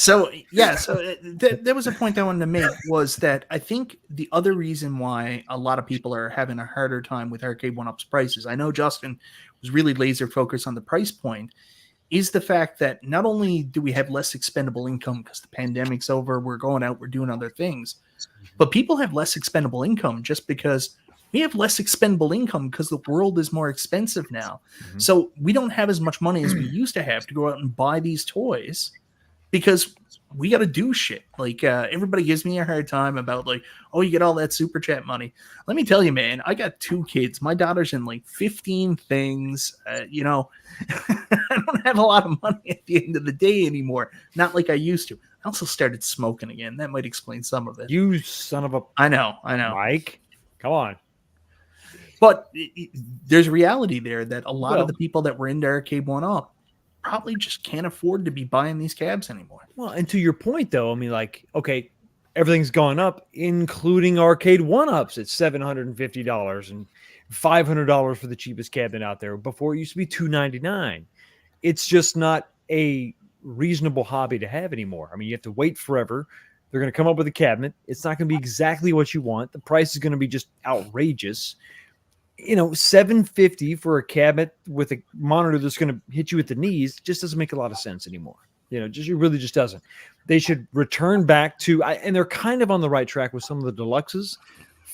There was a point I wanted to make was that I think the other reason why a lot of people are having a harder time with arcade one-ups prices, I know Justin was really laser focused on the price point, is the fact that not only do we have less expendable income because the pandemic's over, we're going out, we're doing other things, but people have less expendable income just because we have less expendable income because the world is more expensive now. Mm-hmm. So we don't have as much money as we used to have to go out and buy these toys because we got to do shit. Like everybody gives me a hard time about like, oh, you get all that super chat money. Let me tell you, man, I got 2 kids. My daughter's in like 15 things. I don't have a lot of money at the end of the day anymore. Not like I used to. I also started smoking again. That might explain some of it. You son of a I know. Mike. Come on. But there's a reality there that a lot of the people that were into Arcade 1-Up probably just can't afford to be buying these cabs anymore. Well, and to your point, though, I mean, like, okay, everything's gone up, including arcade one-ups at $750 and $500 for the cheapest cabinet out there. Before it used to be $299. It's just not a reasonable hobby to have anymore. I mean, you have to wait forever. They're going to come up with a cabinet. It's not going to be exactly what you want. The price is going to be just outrageous. $750 for a cabinet with a monitor that's going to hit you at the knees just doesn't make a lot of sense anymore. It really just doesn't. They should return back to, and they're kind of on the right track with some of the deluxes,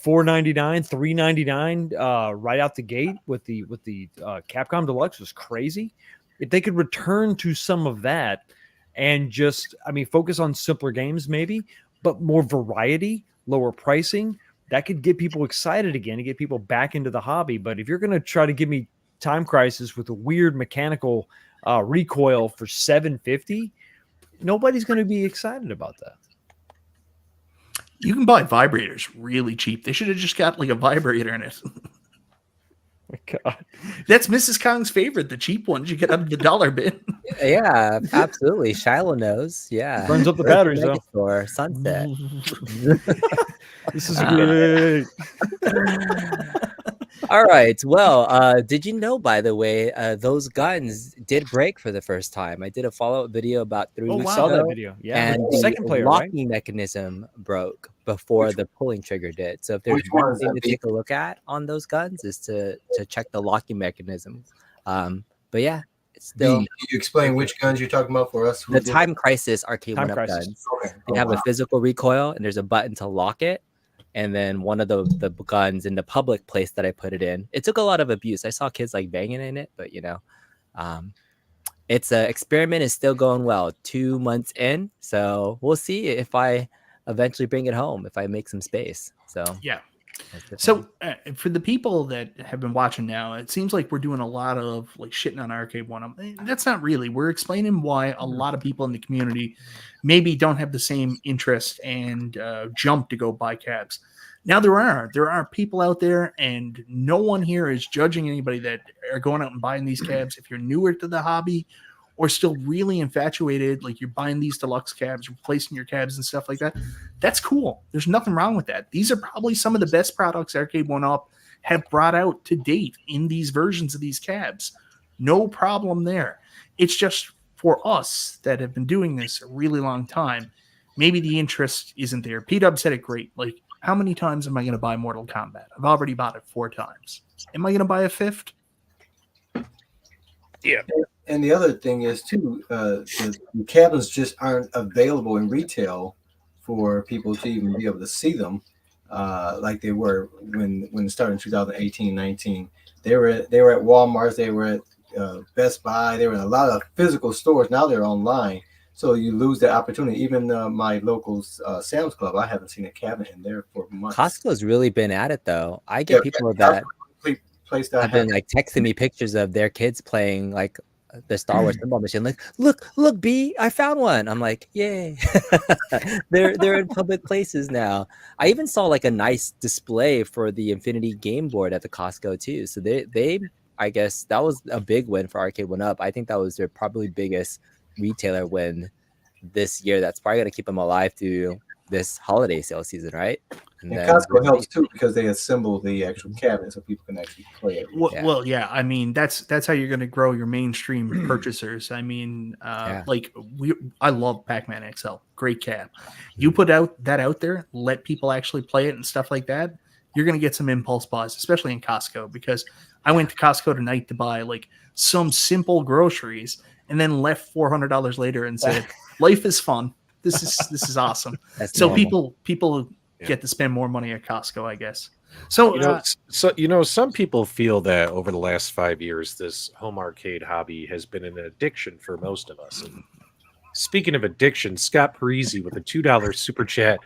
$499, $399 right out the gate with the Capcom Deluxe was crazy. If they could return to some of that and just, focus on simpler games maybe, but more variety, lower pricing. That could get people excited again and get people back into the hobby. But if you're going to try to give me Time Crisis with a weird mechanical recoil for $750, nobody's going to be excited about that. You can buy vibrators really cheap. They should have just got like a vibrator in it. My God. That's Mrs. Kong's favorite, the cheap ones you get out of the dollar bin. Yeah, absolutely. Shiloh knows. Yeah. Burns up the batteries, though. Or Sunset. This is great. All right. Well, did you know, by the way, those guns did break for the first time? I did a follow-up video about 3 weeks Saw ago. that video. Yeah. And the the second player, right? locking mechanism broke before the pulling trigger did. So if there's Which one one is thing that to take a look at on those guns is to check the locking mechanism. But yeah, still. Can you explain which guns you're talking about for us? Who The did Time Crisis arcade Time 1-up Crisis. guns. Okay. They have a physical recoil, and there's a button to lock it. And then one of the guns in the public place that I put it in, it took a lot of abuse. I saw kids like banging in it, but it's a experiment is still going well. 2 months in, so we'll see if I eventually bring it home, if I make some space. So Yeah. that's the So thing. for the people that have been watching now, it seems like we're doing a lot of like shitting on Arcade One. That's not really. We're explaining why a lot of people in the community maybe don't have the same interest and jump to go buy cabs. Now there are people out there, and no one here is judging anybody that are going out and buying these cabs. If you're newer to the hobby or still really infatuated, like you're buying these deluxe cabs, replacing your cabs and stuff like that, that's cool. There's nothing wrong with that. These are probably some of the best products Arcade 1-Up have brought out to date in these versions of these cabs. No problem there. It's just for us that have been doing this a really long time, maybe the interest isn't there. P-Dub said it great. Like, how many times am I going to buy Mortal Kombat? I've already bought it 4 times. Am I going to buy a 5th? Yeah. And the other thing is too, the cabins just aren't available in retail for people to even be able to see them, like they were when it started in 2018, 19. They were at Walmart, they were at Best Buy, they were in a lot of physical stores. Now they're online, so you lose that opportunity. Even my local Sam's Club, I haven't seen a cabinet in there for months. Costco's really been at it though. I get people that place that have been like texting me pictures of their kids playing like the Star Wars pinball machine. Like, look, B, I found one. I'm like, yay! they're in public places now. I even saw like a nice display for the Infinity game board at the Costco too. So they I guess that was a big win for Arcade 1-Up. I think that was their probably biggest retailer win this year. That's probably gonna keep them alive through this holiday sale season, right? And Costco helps too because they assemble the actual cabinet so people can actually play it. Well, yeah. I mean, that's how you're going to grow your mainstream purchasers. I mean, like I love Pac-Man XL, great cab. You put that out there, let people actually play it and stuff like that. You're going to get some impulse buys, especially in Costco, because I went to Costco tonight to buy like some simple groceries and then left $400 later and said, "Life is fun. This is awesome." So normal. people get to spend more money at Costco, I guess. So, some people feel that over the last 5 years, this home arcade hobby has been an addiction for most of us. And speaking of addiction, Scott Parisi with a $2 super chat.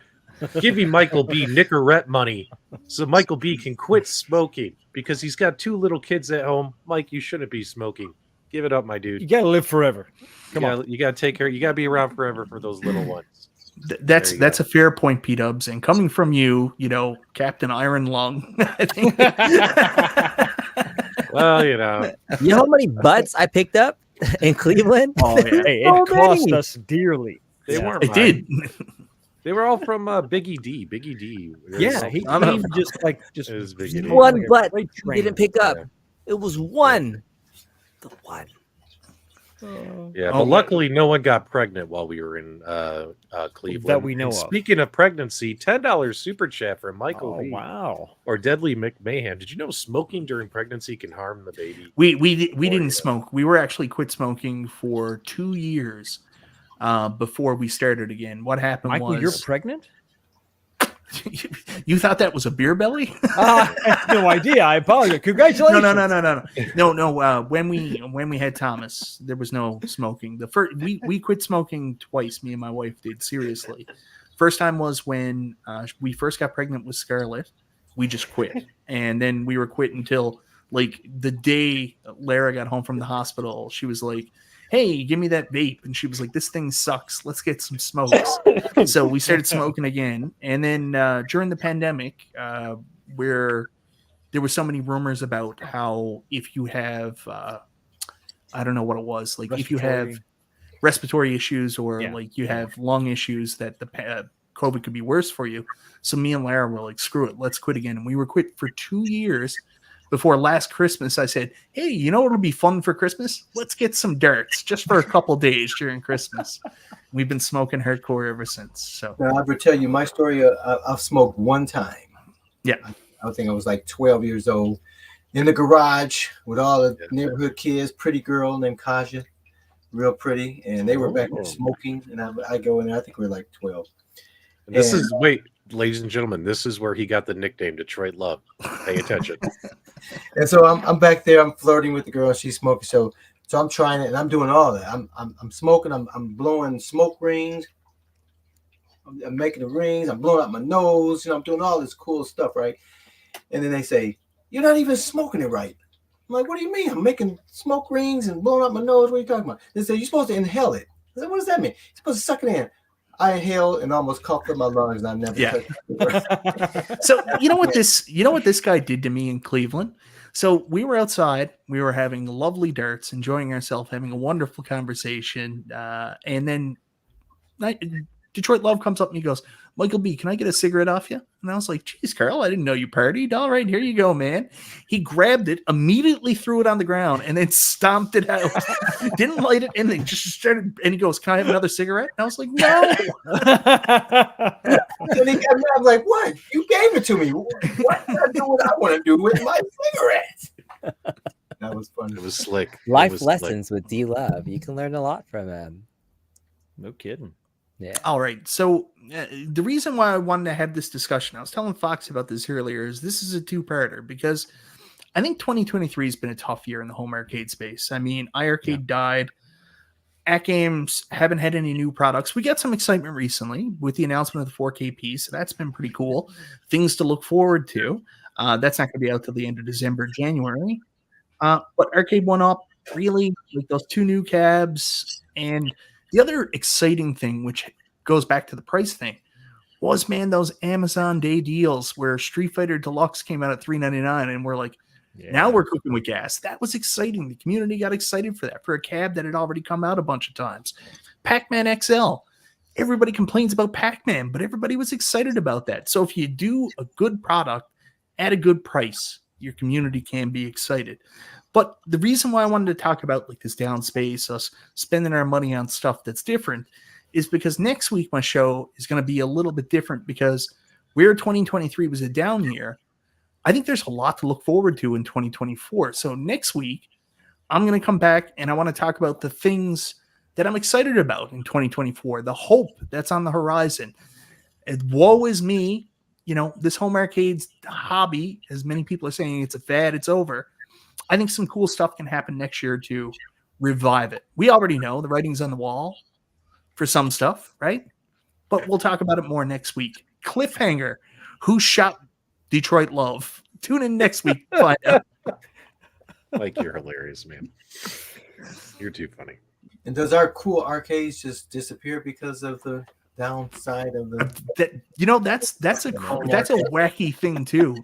Give me Michael B. Nicorette money so Michael B. can quit smoking because he's got 2 little kids at home. Mike, you shouldn't be smoking. Give it up, my dude. You gotta live forever. Come on. You gotta take care. You gotta be around forever for those little ones. That's a fair point, P-Dubs. And coming from you, Captain Iron Lung, I think. Well, you know how many butts I picked up in Cleveland? Oh, yeah. Hey, it cost us dearly. They weren't. It did. They were all from Biggie D. Biggie D. Yeah, he just it was Biggie D. One like butt freight he train. didn't pick up. It was one. The one. Yeah, but luckily no one got pregnant while we were in Cleveland. That we know And of. Speaking of pregnancy, $10 super chat from Michael Oh, B. wow. Or Deadly McMahon. Did you know smoking during pregnancy can harm the baby? We didn't smoke. We were actually quit smoking for 2 years before we started again. What happened Michael, was you're pregnant? You thought that was a beer belly? I have no idea. I apologize. Congratulations. No. When we had Thomas, there was no smoking. The first we quit smoking twice. Me and my wife did, seriously. First time was when we first got pregnant with Scarlett. We just quit, and then we were quit until like the day Lara got home from the hospital. She was like, "Hey, give me that vape," and she was like, "This thing sucks. Let's get some smokes." So we started smoking again, and then during the pandemic, where there were so many rumors about how if you have, I don't know what it was, like if you have respiratory issues or like you have lung issues, that the COVID could be worse for you. So me and Lara were like, "Screw it, let's quit again," and we were quit for 2 years. Before last Christmas, I said, "Hey, you know what'll be fun for Christmas? Let's get some darts just for a couple days during Christmas." We've been smoking hardcore ever since. So now I would tell you my story. I've smoked one time. Yeah, I think I was like 12 years old. in the garage with all the neighborhood kids. Pretty girl named Kaja, real pretty, and they were back there smoking. And I go in there. I think we were like 12. This is wait, ladies and gentlemen, this is where he got the nickname Detroit Love. Pay attention. And so I'm back there. I'm flirting with the girl. She's smoking. So I'm trying it, and I'm doing all that. I'm smoking. I'm blowing smoke rings. I'm making the rings. I'm blowing out my nose. I'm doing all this cool stuff, right? And then they say, "You're not even smoking it right." I'm like, "What do you mean? I'm making smoke rings and blowing out my nose. What are you talking about?" They say, "You're supposed to inhale it." I said, "What does that mean?" You're supposed to suck it in. I inhaled and almost coughed up my lungs, and I never touched it. So you know what this guy did to me in Cleveland? So we were outside, we were having lovely darts, enjoying ourselves, having a wonderful conversation, and then Detroit Love comes up and he goes, "Michael B, can I get a cigarette off you?" And I was like, "Geez, Carl, I didn't know you partied. All right, here you go, man." He grabbed it, immediately threw it on the ground, and then stomped it out. Didn't light it, and then just started. And he goes, "Can I have another cigarette?" And I was like, "No." And he got mad. I'm like, "What? You gave it to me. Why did I do what I want to do with my cigarette?" That was fun. It was slick. Life lessons with D Love. You can learn a lot from him. No kidding. Yeah. All right. So the reason why I wanted to have this discussion, I was telling Fox about this earlier, is this is a two-parter because I think 2023 has been a tough year in the home arcade space. I mean, iArcade died. At Games haven't had any new products. We got some excitement recently with the announcement of the 4KP, so that's been pretty cool. Things to look forward to. That's not going to be out till the end of December, January. But Arcade 1-Up, really, like those two new cabs. And the other exciting thing, which goes back to the price thing, was, man, those Amazon Day deals where Street Fighter Deluxe came out at $399, and we're like, now we're cooking with gas. That was exciting. The community got excited for that, for a cab that had already come out a bunch of times. Pac-Man XL. Everybody complains about Pac-Man, but everybody was excited about that. So if you do a good product at a good price, your community can be excited. But the reason why I wanted to talk about like this down space, us spending our money on stuff that's different, is because next week my show is going to be a little bit different because where 2023 was a down year, I think there's a lot to look forward to in 2024. So next week, I'm going to come back and I want to talk about the things that I'm excited about in 2024, the hope that's on the horizon. And woe is me, this home arcades hobby, as many people are saying, it's a fad, it's over. I think some cool stuff can happen next year to revive it. We already know the writing's on the wall for some stuff, right? But we'll talk about it more next week. Cliffhanger. Who shot Detroit Love? Tune in next week to find out. Like, you're hilarious, man. You're too funny. And does our cool arcades just disappear because of the downside of the? That's a wacky thing too.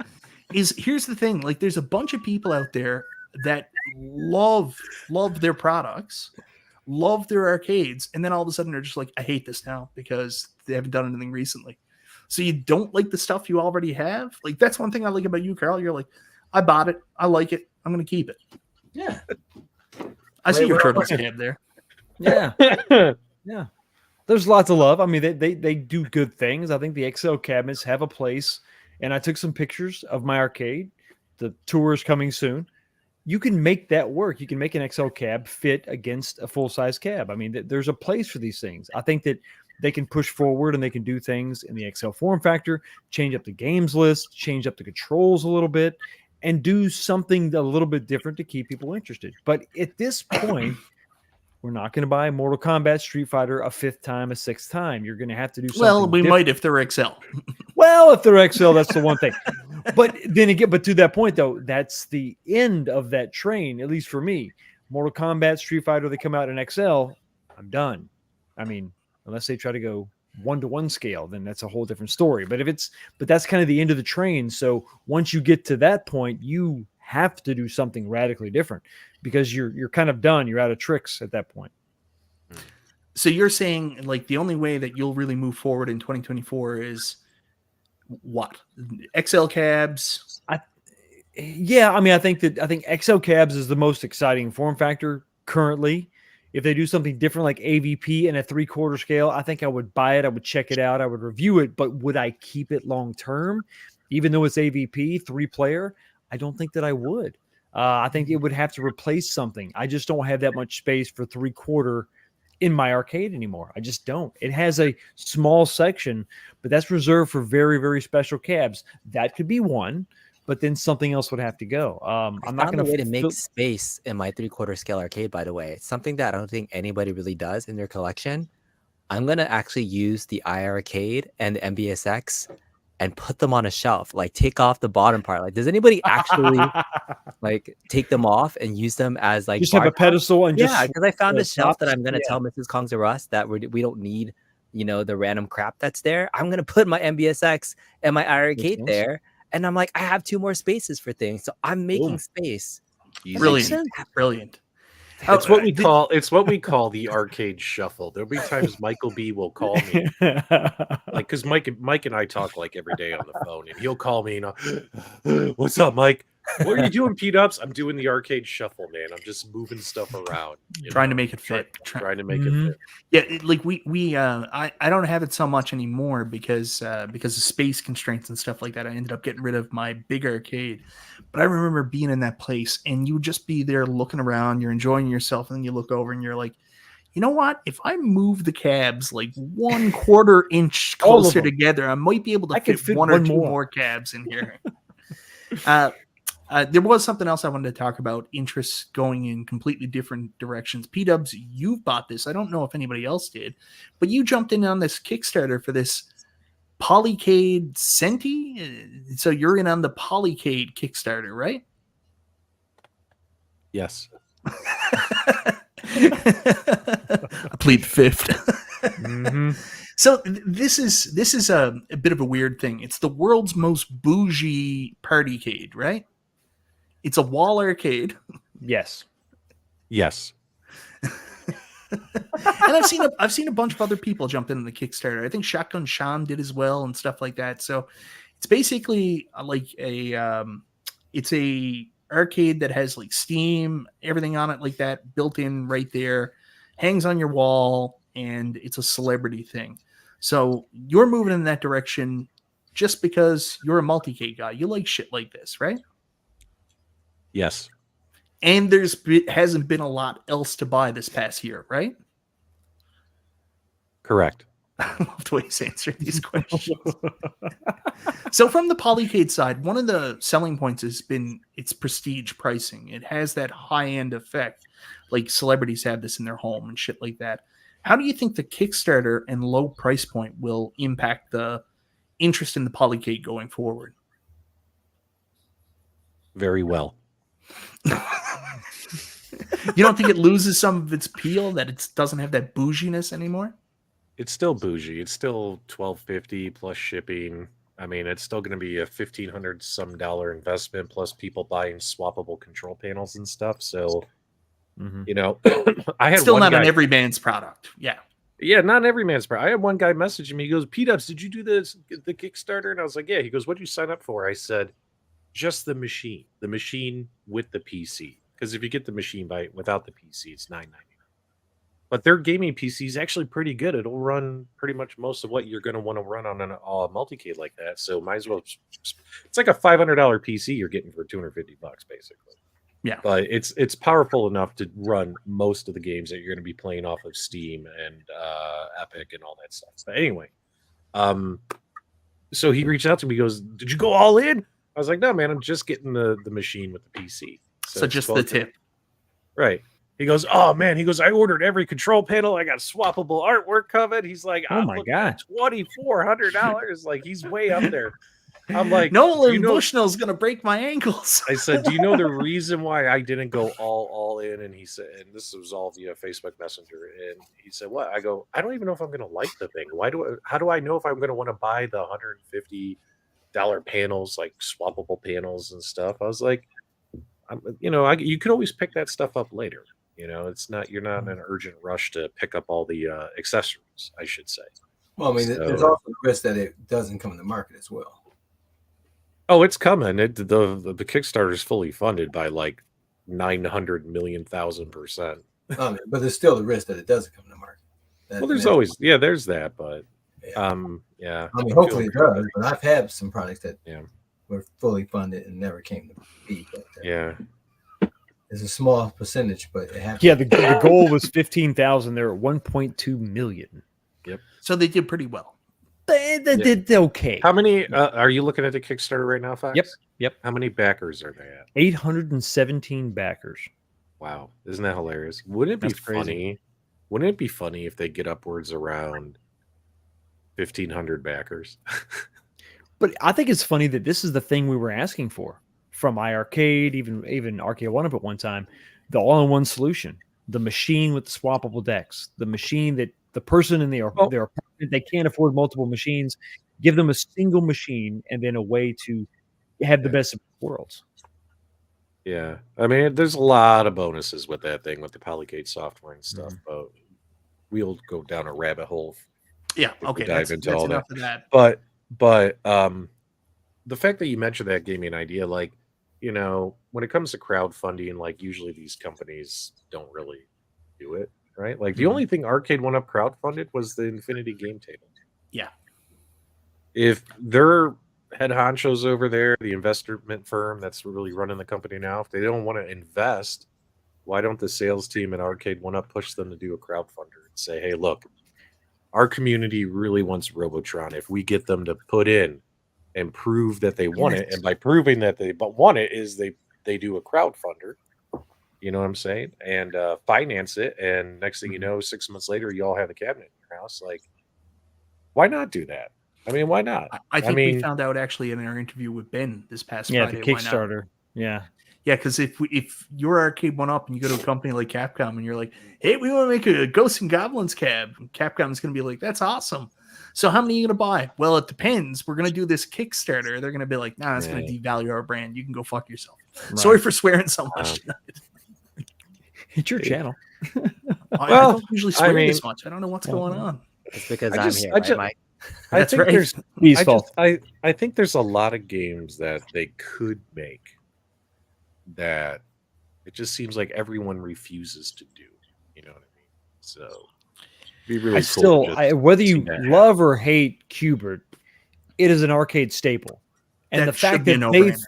Here's the thing, like there's a bunch of people out there that love their products, love their arcades, and then all of a sudden they're just like, I hate this now because they haven't done anything recently. So you don't like the stuff you already have? Like that's one thing I like about you, Carl. You're like, I bought it, I like it, I'm gonna keep it. Yeah. I see your turtles cab there. Yeah. Yeah. There's lots of love. I mean, they do good things. I think the XL cabinets have a place. And I took some pictures of my arcade. The tour is coming soon. You can make that work. You can make an XL cab fit against a full-size cab. I mean, there's a place for these things. I think that they can push forward and they can do things in the XL form factor, change up the games list, change up the controls a little bit, and do something a little bit different to keep people interested. But at this point, we're not going to buy Mortal Kombat, Street Fighter a fifth time, a sixth time. You're going to have to do something. Well, we different. might if they're XL. Well, if they're XL, that's the one thing. But then again, but to that point, though, that's the end of that train, at least for me. Mortal Kombat, Street Fighter, they come out in XL, I'm done. I mean, unless they try to go 1-to-1 scale, then that's a whole different story. But that's kind of the end of the train. So once you get to that point, you have to do something radically different because you're kind of done. You're out of tricks at that point. So you're saying like the only way that you'll really move forward in 2024 is what? XL cabs? Yeah, I mean, I think XL cabs is the most exciting form factor currently. If they do something different like AVP in a 3/4 scale, I think I would buy it. I would check it out. I would review it. But would I keep it long term? Even though it's AVP, 3-player, I don't think that I would. I think it would have to replace something. I just don't have that much space for 3/4 in my arcade anymore. I just don't. It has a small section, but that's reserved for very, very special cabs. That could be one, but then something else would have to go. I'm not Found going a way to make space in my 3/4 scale arcade, by the way. It's something that I don't think anybody really does in their collection. I'm going to actually use the iArcade and the MBSX and put them on a shelf, like take off the bottom part. Like, does anybody actually like take them off and use them as like just have a pedestal and yeah, just because I found a the shelf that tops? I'm gonna Yeah. tell Mrs. Kongs or us that we don't need, you know, the random crap that's there. I'm gonna put my MBSX and my arcade sense. there, and I'm like, I have 2 more spaces for things, so I'm making Boom. space. Easy. Brilliant. Brilliant. It's what we call the arcade shuffle. There'll be times Michael B will call me, like, because Mike and I talk like every day on the phone, and he'll call me and what's up, Mike? What are you doing, P-Dubs? I'm doing the arcade shuffle, man. I'm just moving stuff around, Trying to make it fit. Trying to make Mhm. it fit. Yeah, like I don't have it so much anymore because of space constraints and stuff like that. I ended up getting rid of my big arcade. But I remember being in that place and you would just be there looking around, you're enjoying yourself, and then you look over and you're like, you know what? If I move the cabs like 1/4 inch All of closer them. together, I might be able to I could fit fit one or one two more. more cabs in here. There was something else I wanted to talk about, interests going in completely different directions. P-Dubs, you've bought this. I don't know if anybody else did, but you jumped in on this Kickstarter for this Polycade Senti. So you're in on the Polycade Kickstarter, right? Yes. I plead fifth. Mhm. So this is a bit of a weird thing. It's the world's most bougie partycade, right? It's a wall arcade. Yes. Yes. And I've seen a bunch of other people jump into the Kickstarter. I think Shotgun Sean did as well and stuff like that. So it's basically like it's a arcade that has like Steam, everything on it like that, built in right there, hangs on your wall, and it's a celebrity thing. So you're moving in that direction just because you're a multi-cade guy. You like shit like this, right? Yes. And hasn't been a lot else to buy this past year, right? Correct. I love the way he's answering these questions. So from the Polycade side, one of the selling points has been its prestige pricing. It has that high-end effect, like celebrities have this in their home and shit like that. How do you think the Kickstarter and low price point will impact the interest in the Polycade going forward? Very well. You don't think it loses some of its appeal, that it doesn't have that bouginess anymore? It's still bougie. It's still $12.50 plus shipping. I mean, it's still going to be a $1,500 some investment plus people buying swappable control panels and stuff. So, Mhm. you know, I had Still one not guy, an every man's product. Yeah. yeah, not every man's part. I had one guy messaging me. He goes, P-Dubs, did you do the Kickstarter? And I was like, yeah. He goes, what'd you sign up for? I said, just the machine with the PC. Because if you get the machine without the PC, it's $9.99. But their gaming PC is actually pretty good. It'll run pretty much most of what you're going to want to run on a multi-cade like that. So might as well. It's like a $500 PC you're getting for $250 basically. Yeah. But it's powerful enough to run most of the games that you're going to be playing off of Steam and Epic and all that stuff. But anyway, so he reached out to me. He goes, "Did you go all in?" I was like, "No, man. I'm just getting the machine with the PC." So just the tip. Right. He goes, "Oh man," he goes, "I ordered every control panel. I got swappable artwork covered." He's like, Oh "I'm my looking God. at $2,400." Like he's way up there. I'm like, Nolan you know, Bushnell's gonna break my ankles. I said, "Do you know the reason why I didn't go all in?" And he said, and this was all via Facebook Messenger. And he said, "What?" I go, "I don't even know if I'm going to like the thing. How do I know if I'm going to want to buy the $150 panels, like swappable panels and stuff?" I was like, you can always pick that stuff up later. You know, you're not in an urgent rush to pick up all the accessories, I should say. Well, I mean, there's So- also the risk that it doesn't come to market as well. Oh, it's coming. The Kickstarter is fully funded by like 900 million thousand %. I mean, but there's still the risk that it doesn't come to market. Well, there's always, there's that, but Yeah. yeah. I mean, hopefully it does. But I've had some products that Yeah. were fully funded and never came to be. But Yeah. it's a small percentage, but it happened. Yeah, the goal was 15,000. They're at 1.2 million. So they did pretty well. They did okay. How many are you looking at the Kickstarter right now, Fox? Yep. How many backers are they at? 817 backers. Wow. Isn't that hilarious? Wouldn't it be That's crazy. funny? Wouldn't it be funny if they get upwards around 1,500 backers? But I think it's funny that this is the thing we were asking for from iArcade, even Arcade One Up at one time, the all-in-one solution, the machine with the swappable decks, the machine that the person in their apartment, they can't afford multiple machines, give them a single machine and then a way to have the best of both worlds. Yeah. I mean, there's a lot of bonuses with that thing with the Polycade software and stuff, but we'll go down a rabbit hole. Yeah. if we Okay. dive That's into all enough of that. But the fact that you mentioned that gave me an idea. Like, you know, when it comes to crowdfunding, like usually these companies don't really do it, right? Like the only thing Arcade One Up crowdfunded was the Infinity game table. Yeah. If their head honchos over there, the investment firm that's really running the company now, if they don't want to invest, why don't the sales team at Arcade One Up push them to do a crowdfunder and say, hey, look, our community really wants Robotron. If we get them to put in and prove that they want it, and by proving that they want it is they do a crowdfunder, you know what I'm saying, and finance it, and next thing you know, 6 months later, you all have the cabinet in your house. Like, why not do that? I mean, why not? I think we found out actually in our interview with Ben this past Friday. The Kickstarter. Yeah. Yeah, because if you're Arcade One Up and you go to a company like Capcom and you're like, hey, we want to make a Ghosts and Goblins cab, Capcom's going to be like, that's awesome. So how many are you going to buy? Well, it depends. We're going to do this Kickstarter. They're going to be like, nah, that's going to devalue our brand. You can go fuck yourself. Right. Sorry for swearing so much. It's your channel. I don't usually swear this much. I don't know what's going on. It's because I'm here, right, Mike? That's right. I think there's a lot of games that they could make that it just seems like everyone refuses to do. You know what I mean? So it'd be really cool. Whether you love or hate Qbert, it is an arcade staple. And that the fact that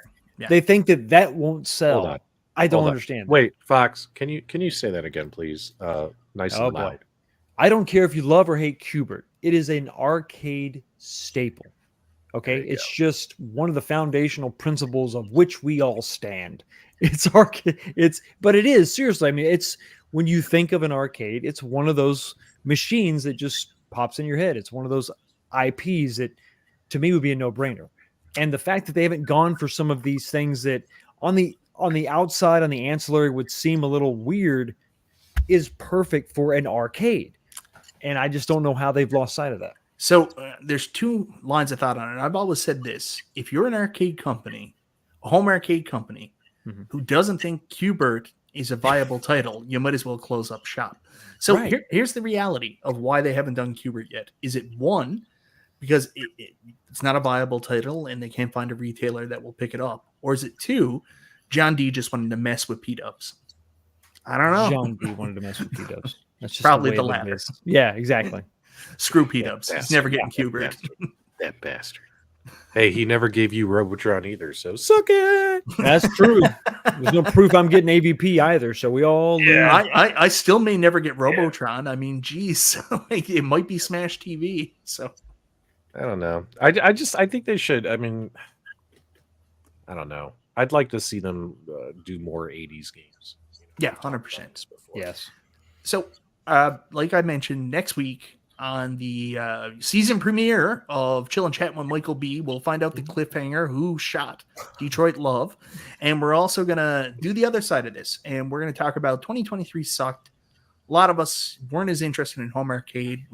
they think that won't sell, I don't understand. Wait, Fox, can you say that again, please? Nice and loud. Boy. I don't care if you love or hate Qbert. It is an arcade staple. Okay, it's just one of the foundational principles of which we all stand. It's arcade. But it is seriously. I mean, it's when you think of an arcade, it's one of those machines that just pops in your head. It's one of those IPs that, to me, would be a no-brainer. And the fact that they haven't gone for some of these things that on the outside, on the ancillary, would seem a little weird, is perfect for an arcade. And I just don't know how they've lost sight of that. So there's two lines of thought on it. I've always said this. If you're an arcade company, a home arcade company, who doesn't think Qbert is a viable title, you might as well close up shop. So here's the reality of why they haven't done Qbert yet. Is it one, because it's not a viable title and they can't find a retailer that will pick it up? Or is it two, John D just wanted to mess with P-dubs? I don't know. John D wanted to mess with P-dubs. That's just probably the latter. Yeah, exactly. Screw P-dubs. He's never getting Qbert. That bastard. Hey, he never gave you Robotron either, so suck it. That's true. There's no proof I'm getting AVP either, so we all I still may never get Robotron. I mean, geez, it might be Smash TV. So I don't know. I think they should. I mean, I don't know. I'd like to see them do more 80s games. Yeah, 100%. Yes. So, like I mentioned, next week on the season premiere of Chill and Chat with Michael B, we'll find out the cliffhanger who shot Detroit Love. And we're also going to do the other side of this. And we're going to talk about 2023 sucked. A lot of us weren't as interested in home arcade.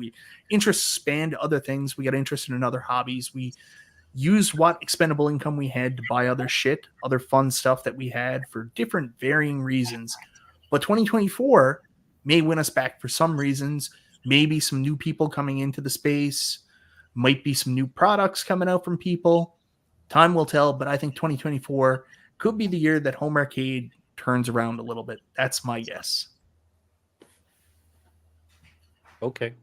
Interests spanned other things. We got interested in other hobbies. We used what expendable income we had to buy other shit, other fun stuff that we had for different varying reasons. But 2024 may win us back for some reasons. Maybe some new people coming into the space. Might be some new products coming out from people. Time will tell, but I think 2024 could be the year that home arcade turns around a little bit. That's my guess. Okay.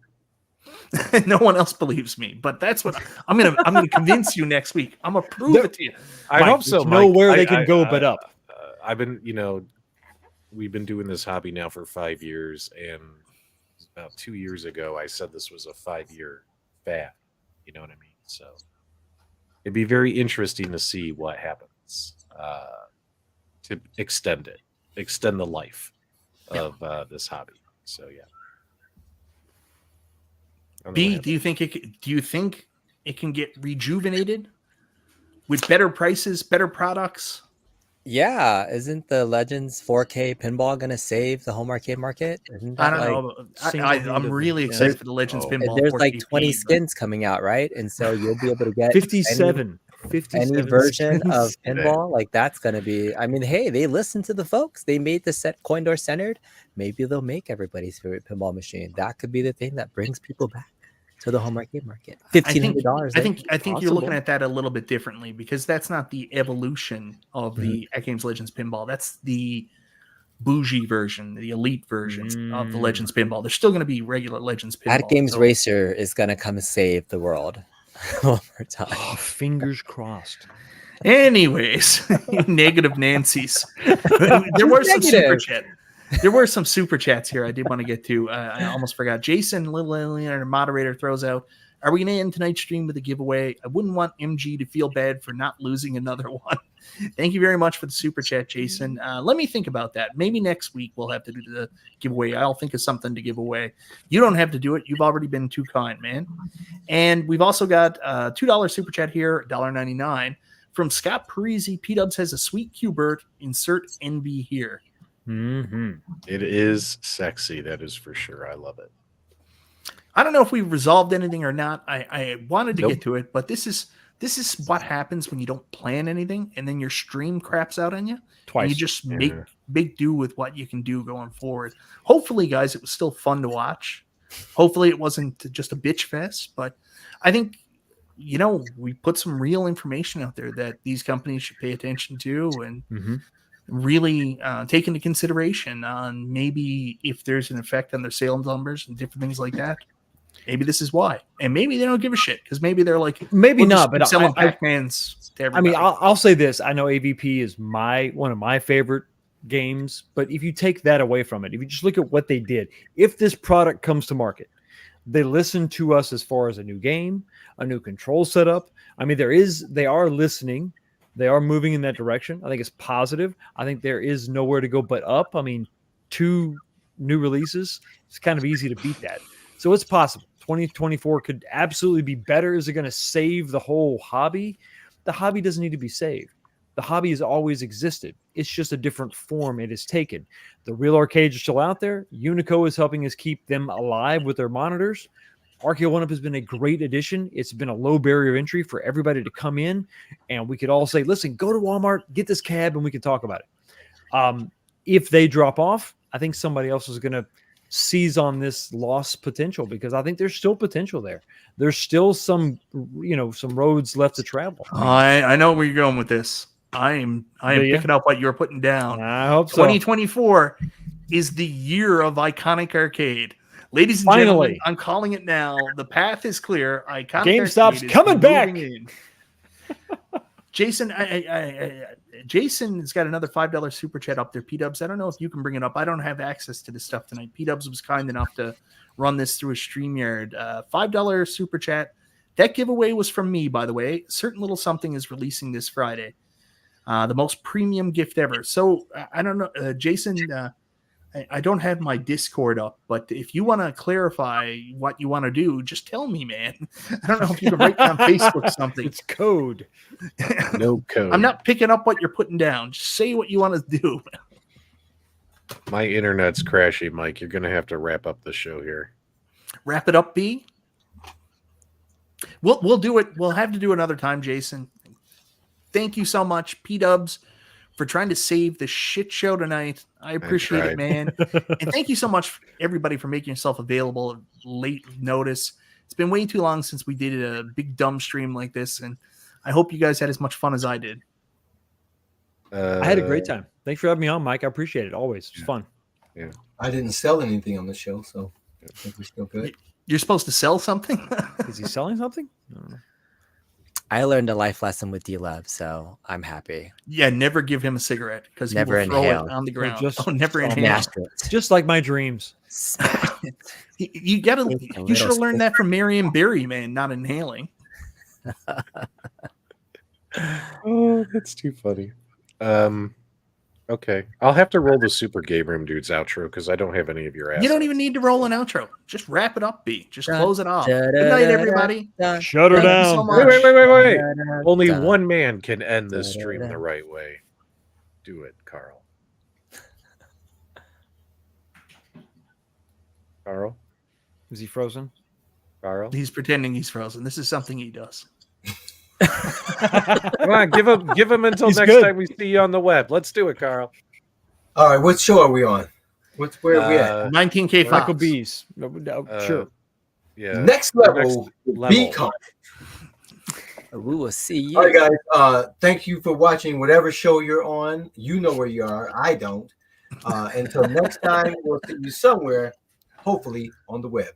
No one else believes me, but that's what I'm gonna convince you next week. I'm gonna prove it to you. I Mike, hope so. there's nowhere Mike. they can go but up. I've been, we've been doing this hobby now for 5 years, and about 2 years ago, I said this was a 5-year fad. You know what I mean? So it'd be very interesting to see what happens to extend the life of this hobby. So yeah. B, do you think it can get rejuvenated with better prices, better products? Yeah, isn't the Legends 4K pinball gonna save the home arcade market? Isn't I that don't know. I'm really excited for the Legends pinball. There's like 4K, 20 but- skins coming out, right? And so you'll be able to get 57 any version skins. of pinball. Like that's gonna be. I mean, hey, they listened to the folks. They made the set coin door centered. Maybe they'll make everybody's favorite pinball machine. That could be the thing that brings people back to the home arcade market. $1,500. I think you're looking at that a little bit differently, because that's not the evolution of the At Games Legends pinball. That's the bougie version, the elite version of the Legends pinball. There's still going to be regular Legends pinball. At Games Racer is gonna come and save the world one more time. Oh, fingers crossed. Anyways, negative Nancy's. There were some super chat. There were some super chats here I did want to get to. I almost forgot. Jason, Little Alien, our moderator, throws out, are we going to end tonight's stream with a giveaway? I wouldn't want MG to feel bad for not losing another one. Thank you very much for the super chat, Jason. Let me think about that. Maybe next week we'll have to do the giveaway. I'll think of something to give away. You don't have to do it. You've already been too kind, man. And we've also got a $2 super chat here, $1.99 from Scott Parisi. P-Dubs has a sweet Qbert. Insert NB here. It is sexy, that is for sure. I love it. I don't know if we've resolved anything or not. I wanted to get to it, but this is what happens when you don't plan anything and then your stream craps out on you. Twice. And you just make do with what you can do going forward. Hopefully, guys, it was still fun to watch. Hopefully it wasn't just a bitch fest, but I think, we put some real information out there that these companies should pay attention to and really take into consideration on maybe if there's an effect on their sales numbers and different things like that. Maybe this is why, and maybe they don't give a shit because maybe they're like, maybe not, but selling Pac-Mans to everybody. I mean, I'll say this: I know AVP is one of my favorite games, but if you take that away from it, if you just look at what they did, if this product comes to market, they listen to us as far as a new game, a new control setup. I mean, they are listening. They are moving in that direction. I think it's positive. I think there is nowhere to go but up. I mean, 2 new releases, it's kind of easy to beat that. So it's possible. 2024 could absolutely be better. Is it going to save the whole hobby? The hobby doesn't need to be saved. The hobby has always existed. It's just a different form it has taken. The real arcades are still out there. Unico is helping us keep them alive with their monitors. RKO 1UP has been a great addition. It's been a low barrier of entry for everybody to come in, and we could all say, listen, go to Walmart, get this cab, and we can talk about it. If they drop off, I think somebody else is going to seize on this lost potential, because I think there's still potential there. There's still some roads left to travel. I know where you're going with this. I am picking up what you're putting down. I hope so. 2024 is the year of iconic arcade. Ladies and gentlemen, I'm calling it now. The path is clear. Iconic GameStop's arcade coming back. Jason, Jason has got another $5 super chat up there. P-Dubs, I don't know if you can bring it up. I don't have access to this stuff tonight. P-Dubs was kind enough to run this through a StreamYard. $5 super chat. That giveaway was from me, by the way. Certain Little Something is releasing this Friday. The most premium gift ever. So I don't know, Jason. I don't have my Discord up, but if you want to clarify what you want to do, just tell me, man. I don't know if you can write down Facebook something. It's code. No code. I'm not picking up what you're putting down. Just say what you want to do. My internet's crashing, Mike. You're going to have to wrap up the show here. Wrap it up, B. We'll do it. We'll have to do another time, Jason. Thank you so much, P-Dubs, for trying to save the shit show tonight. I appreciate it, man. And thank you so much, everybody, for making yourself available at late notice. It's been way too long since we did a big dumb stream like this, and I hope you guys had as much fun as I did. I had a great time. Thanks for having me on, Mike. I appreciate it. Always. It's fun. Yeah. I didn't sell anything on the show, so I think we're still good. You're supposed to sell something? Is he selling something? I don't know. I learned a life lesson with D-Love, so I'm happy. Yeah, never give him a cigarette because he Never will throw inhale. it on the ground. just never inhale. Master it. Just like my dreams. You gotta. Take a You should little have learned that from Marion Barry, man. Not inhaling. Oh, that's too funny. Okay, I'll have to roll the Super Game Room Dudes outro because I don't have any of your assets. You don't even need to roll an outro. Just wrap it up, B. Just Da, close it off. da, Good da, night, da, everybody. Shut her Thank you down. so much. Wait. Only Da, one man can end this da, stream da. the right way. Do it, Carl. Carl? Is he frozen? Carl? He's pretending he's frozen. This is something he does. Come on, give him until He's next good. time we see you on the web. Let's do it, Carl. All right, what show are we on? Where are we at? 19K Fox. Michael B's. No, sure. Yeah. Next level, Beacon. We will see you. All right, guys. Thank you for watching whatever show you're on. You know where you are. I don't. Until next time, we'll see you somewhere, hopefully on the web.